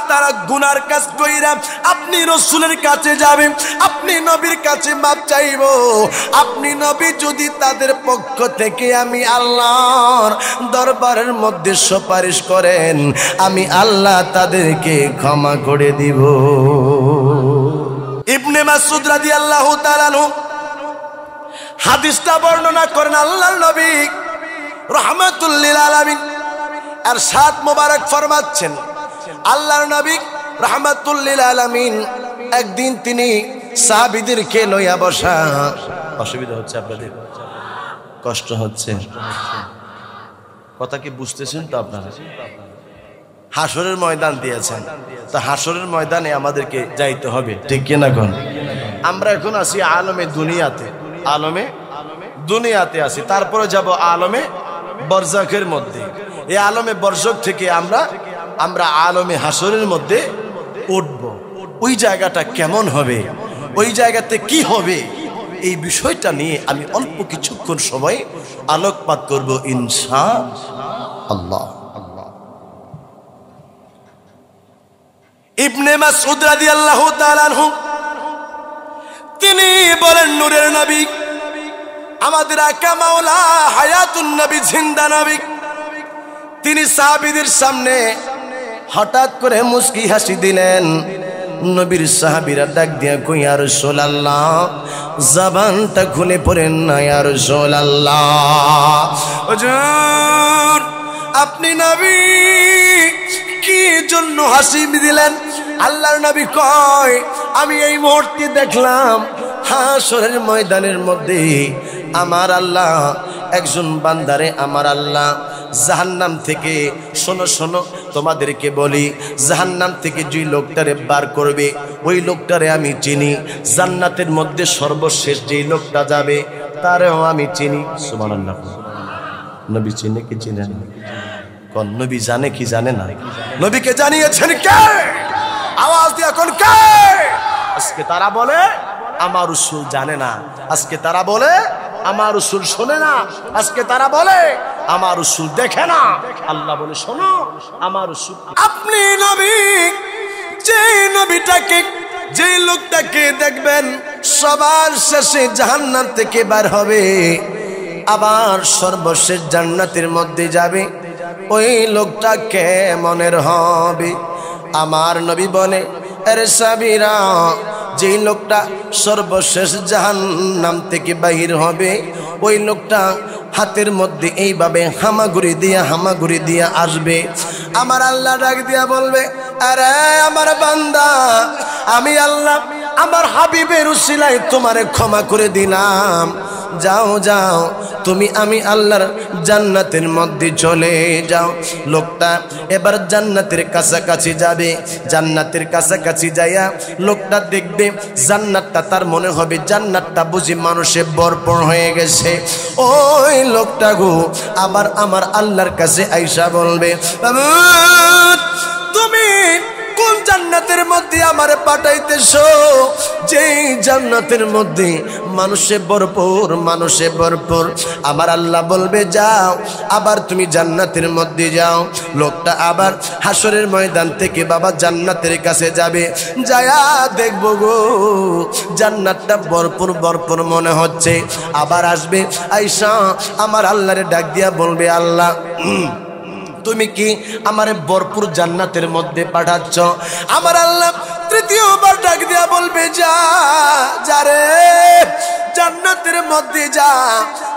তারা গুনার কাজ কইরা আপনি রাসূলের কাছে যাবেন, আপনি নবীর কাছে মাপ চাইবো। আপনি নবী যদি তাদের পক্ষ থেকে আমি আল্লাহর দরবারের মধ্যে সুপারিশ করেন, আমি আল্লাহ তাদেরকে ক্ষমা করে দিব। ইবনে মাসউদ রাদিয়াল্লাহু তাআলা আনহু হাদিসটা বর্ণনা করেন, আল্লাহর নবী রাহমাতুল লিল আলামিন আর সাত মোবারক ফরমাচ্ছেন, আল্লাহর নবী রাহমাতুল লিল আলামিন একদিন তিনি সাহাবীদেরকে লইয়া বসা। অসুবিধা হচ্ছে আপনাদের? কষ্ট হচ্ছে? কথা কি বুঝতেছেন তো আপনারা? হাসরের ময়দান দিয়েছেন, তো হাসরের ময়দানে আমাদেরকে যাইতে হবে, ঠিক কিনা কোন? আমরা এখন আছি আলমে দুনিয়াতে, আলমে দুনিয়াতে আছি, তারপরে যাব আলমে বরজাখের মধ্যে। এই আলমে বরজখ থেকে আমরা আলমে হাসরের মধ্যে উঠব। ওই জায়গাটা কেমন হবে, ওই জায়গাতে কি হবে, এই বিষয়টা নিয়ে আমি অল্প কিছুক্ষণ সময় আলোকপাত করব ইনশাআল্লাহ। ইবনে মাসউদ রাদিয়াল্লাহু তাআলা আনহু তিনি বলেন, নূরের নবী আমাদের আকা মাওলা হায়াতুন নবী, জিন্দা নবী, তিনি সাহাবীদের সামনে হঠাৎ করে মুস্কি হাসি দিলেন। নবীর সাহাবীরা ডাক দিয়া কই, ইয়া রাসূলুল্লাহ জবানটা খুলে পড়েন না, ইয়া রাসূলুল্লাহ হুজুর আপনি নবী কি জন্য হাসি দিলেন? আল্লাহর নবী কয়, আমি এই মুহূর্তে দেখলাম হাসরের ময়দানের মধ্যে আমার আল্লাহ একজন বান্দারে আমার আল্লাহ জাহান্নাম থেকে, শোনো শোনো তোমাদেরকে বলি, জাহান্নাম থেকে যে লোকটারে বার করবে ওই লোকটারে আমি চিনি, জান্নাতের মধ্যে সর্বশেষ যেই লোকটা যাবে তারেও আমি চিনি। সুবহানাল্লাহ। নবী চিনে কি চিনে না? কোন নবী জানে কি জানে না? নবীকে জানিয়েছেন কে? আওয়াজ দিয়া কোন কে? আজকে তারা বলে আমার রাসূল জানে না, আজকে তারা বলে আমার রাসূল শোনে না, আজকে তারা বলে আমার রাসূল দেখে না। আল্লাহ বলে, শোনো আমার রাসূল আপনি নবী, যে নবীটাকে যে লোকটাকে দেখবেন সবার শেষে জাহান্নাম থেকে বের হবে, আবার সর্বশেষ জান্নাতের মধ্যে যাবে, ওই লোকটা কেমনের হবে? আমার নবী বলে, আরে সাবিরা, যেই লোকটা সর্বশেষ জাহান্নাম থেকে বাহির হবে ওই লোকটা হাতের মধ্যে এইভাবে হামাগুড়ি দিয়া আসবে। আমার আল্লাহ ডাক দিয়া বলবে, আরে আমার বান্দা, আমি আল্লাহ আমার হাবিবের উসিলায় তোমারে ক্ষমা করে দিলাম, যাও যাও তুমি আমি আল্লাহর জান্নাতের মধ্যে চলে যাও। লোকটা এবার জান্নাতের কাছাকাছি যাবে, জান্নাতের কাছাকাছি যাইয়া লোকটা দেখবে জান্নাতটা, তার মনে হবে জান্নাতটা বুঝি মানুষে ভরপুর হয়ে গেছে। ওই লোকটা গো আবার আমার আল্লাহর কাছে আইসা বলবে, তুমি কোন জান্নাতের মধ্যে আমারে পাঠাইতেছো, যেই জান্নাতের মধ্যে মানুষে ভরপুর। আমার আল্লাহ বলবে যাও, আবার তুমি জান্নাতের মধ্যে যাও। লোকটা আবার হাসরের ময়দান থেকে বাবা জান্নাতের কাছে যাবে, যায়া দেখবো গো জান্নাতটা ভরপুর মনে হচ্ছে। আবার আসবে, আইসা আমার আল্লাহরে ডাক দিয়া বলবে, আল্লাহ তুমি কি আমারে ভরপুর জান্নাতের মধ্যে পাঠাচ্ছ? আমার আল্লাহ তৃতীয়বার ডাক দিয়া বলবে, যা রে জান্নাতের মধ্যে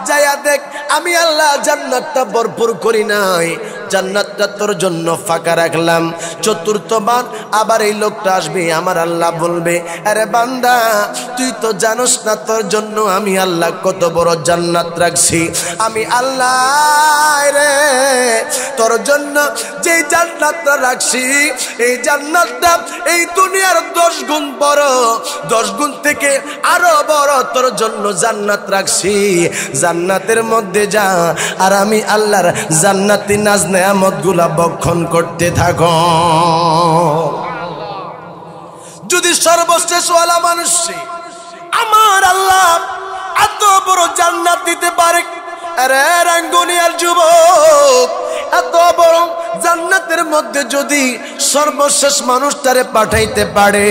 যায়া দেখ আমি আল্লাহ জান্নাতটা ভরপুর করি নাই, জান্নাতটা তোর জন্য ফাঁকা রাখলাম। চতুর্থবার আবার এই লোকটা আসবে, আমার আল্লাহ বলবে, আরে বান্দা তুই তো জানোস না তোর জন্য আমি আল্লাহ কত বড় জান্নাত রাখছি। আমি আল্লাহ রে তোর জন্য যেই জান্নাতটা রাখছি, এই জান্নাতটা এই দুনিয়ার 10 গুণ বড়, 10 গুণ থেকে আরো বড় তোর জন্য জান্নাত রাখছি। জান্নাতের মধ্যে যা, আর আমি আল্লাহর জান্নাতি নাজ নেয়ামত গুলা বক্ষণ করতে থাকো। যদি সর্বশেষ ওয়ালা মানুষ আমার আল্লাহ এত বড় জান্নাত দিতে পারে, আরে রাঙ্গুনিয়ার যুবক, এত বড় জান্নাতের মধ্যে যদি সর্বশেষ মানুষটারে পাঠাইতে পারে,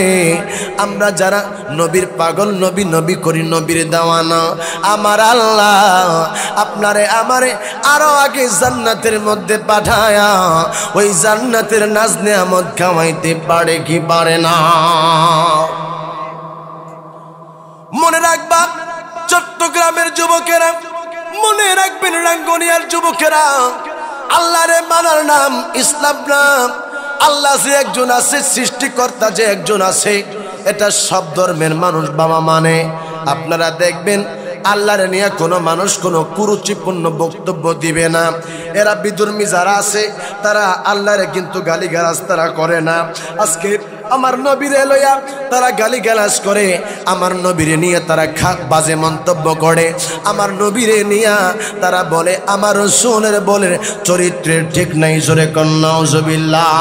আমরা যারা নবীর পাগল, নবী করি, নবীর দেওয়ানা, আমার আল্লাহ আপনারে আমারে আরো আগে জান্নাতের মধ্যে পাঠায়া ওই জান্নাতের নাজ নেয়ামত খাওয়াইতে পারে কি পারে না? মনে রাখবা চট্টগ্রামের যুবকেরা, মনে রাখবেন রাঙ্গুনিয়ার যুবকেরা, আল্লাহরে মানার নাম ইসলাম নাম। আল্লাহ যে একজন আছে, সৃষ্টিকর্তা যে একজন আছে, এটা সব ধর্মের মানুষ বাবা মানে। আপনারা দেখবেন আল্লাহরে নিয়ে কোনো মানুষ কোনো কুরুচিপূর্ণ বক্তব্য দিবে না। এরা বিধর্মী যারা আছে তারা আল্লাহরে কিন্তু গালিগালাজ তারা করে না। আজকে আমার নবীরে লইয়া তারা গালিগালাজ করে, আমার নবীরে নিয়ে তারা বাজে মন্তব্য করে, আমার নবীরে নিয়ে তারা বলে আমার রাসূলের বলে চরিত্রের ঠিক নাই। জোরে কন্যা নাউজুবিল্লাহ।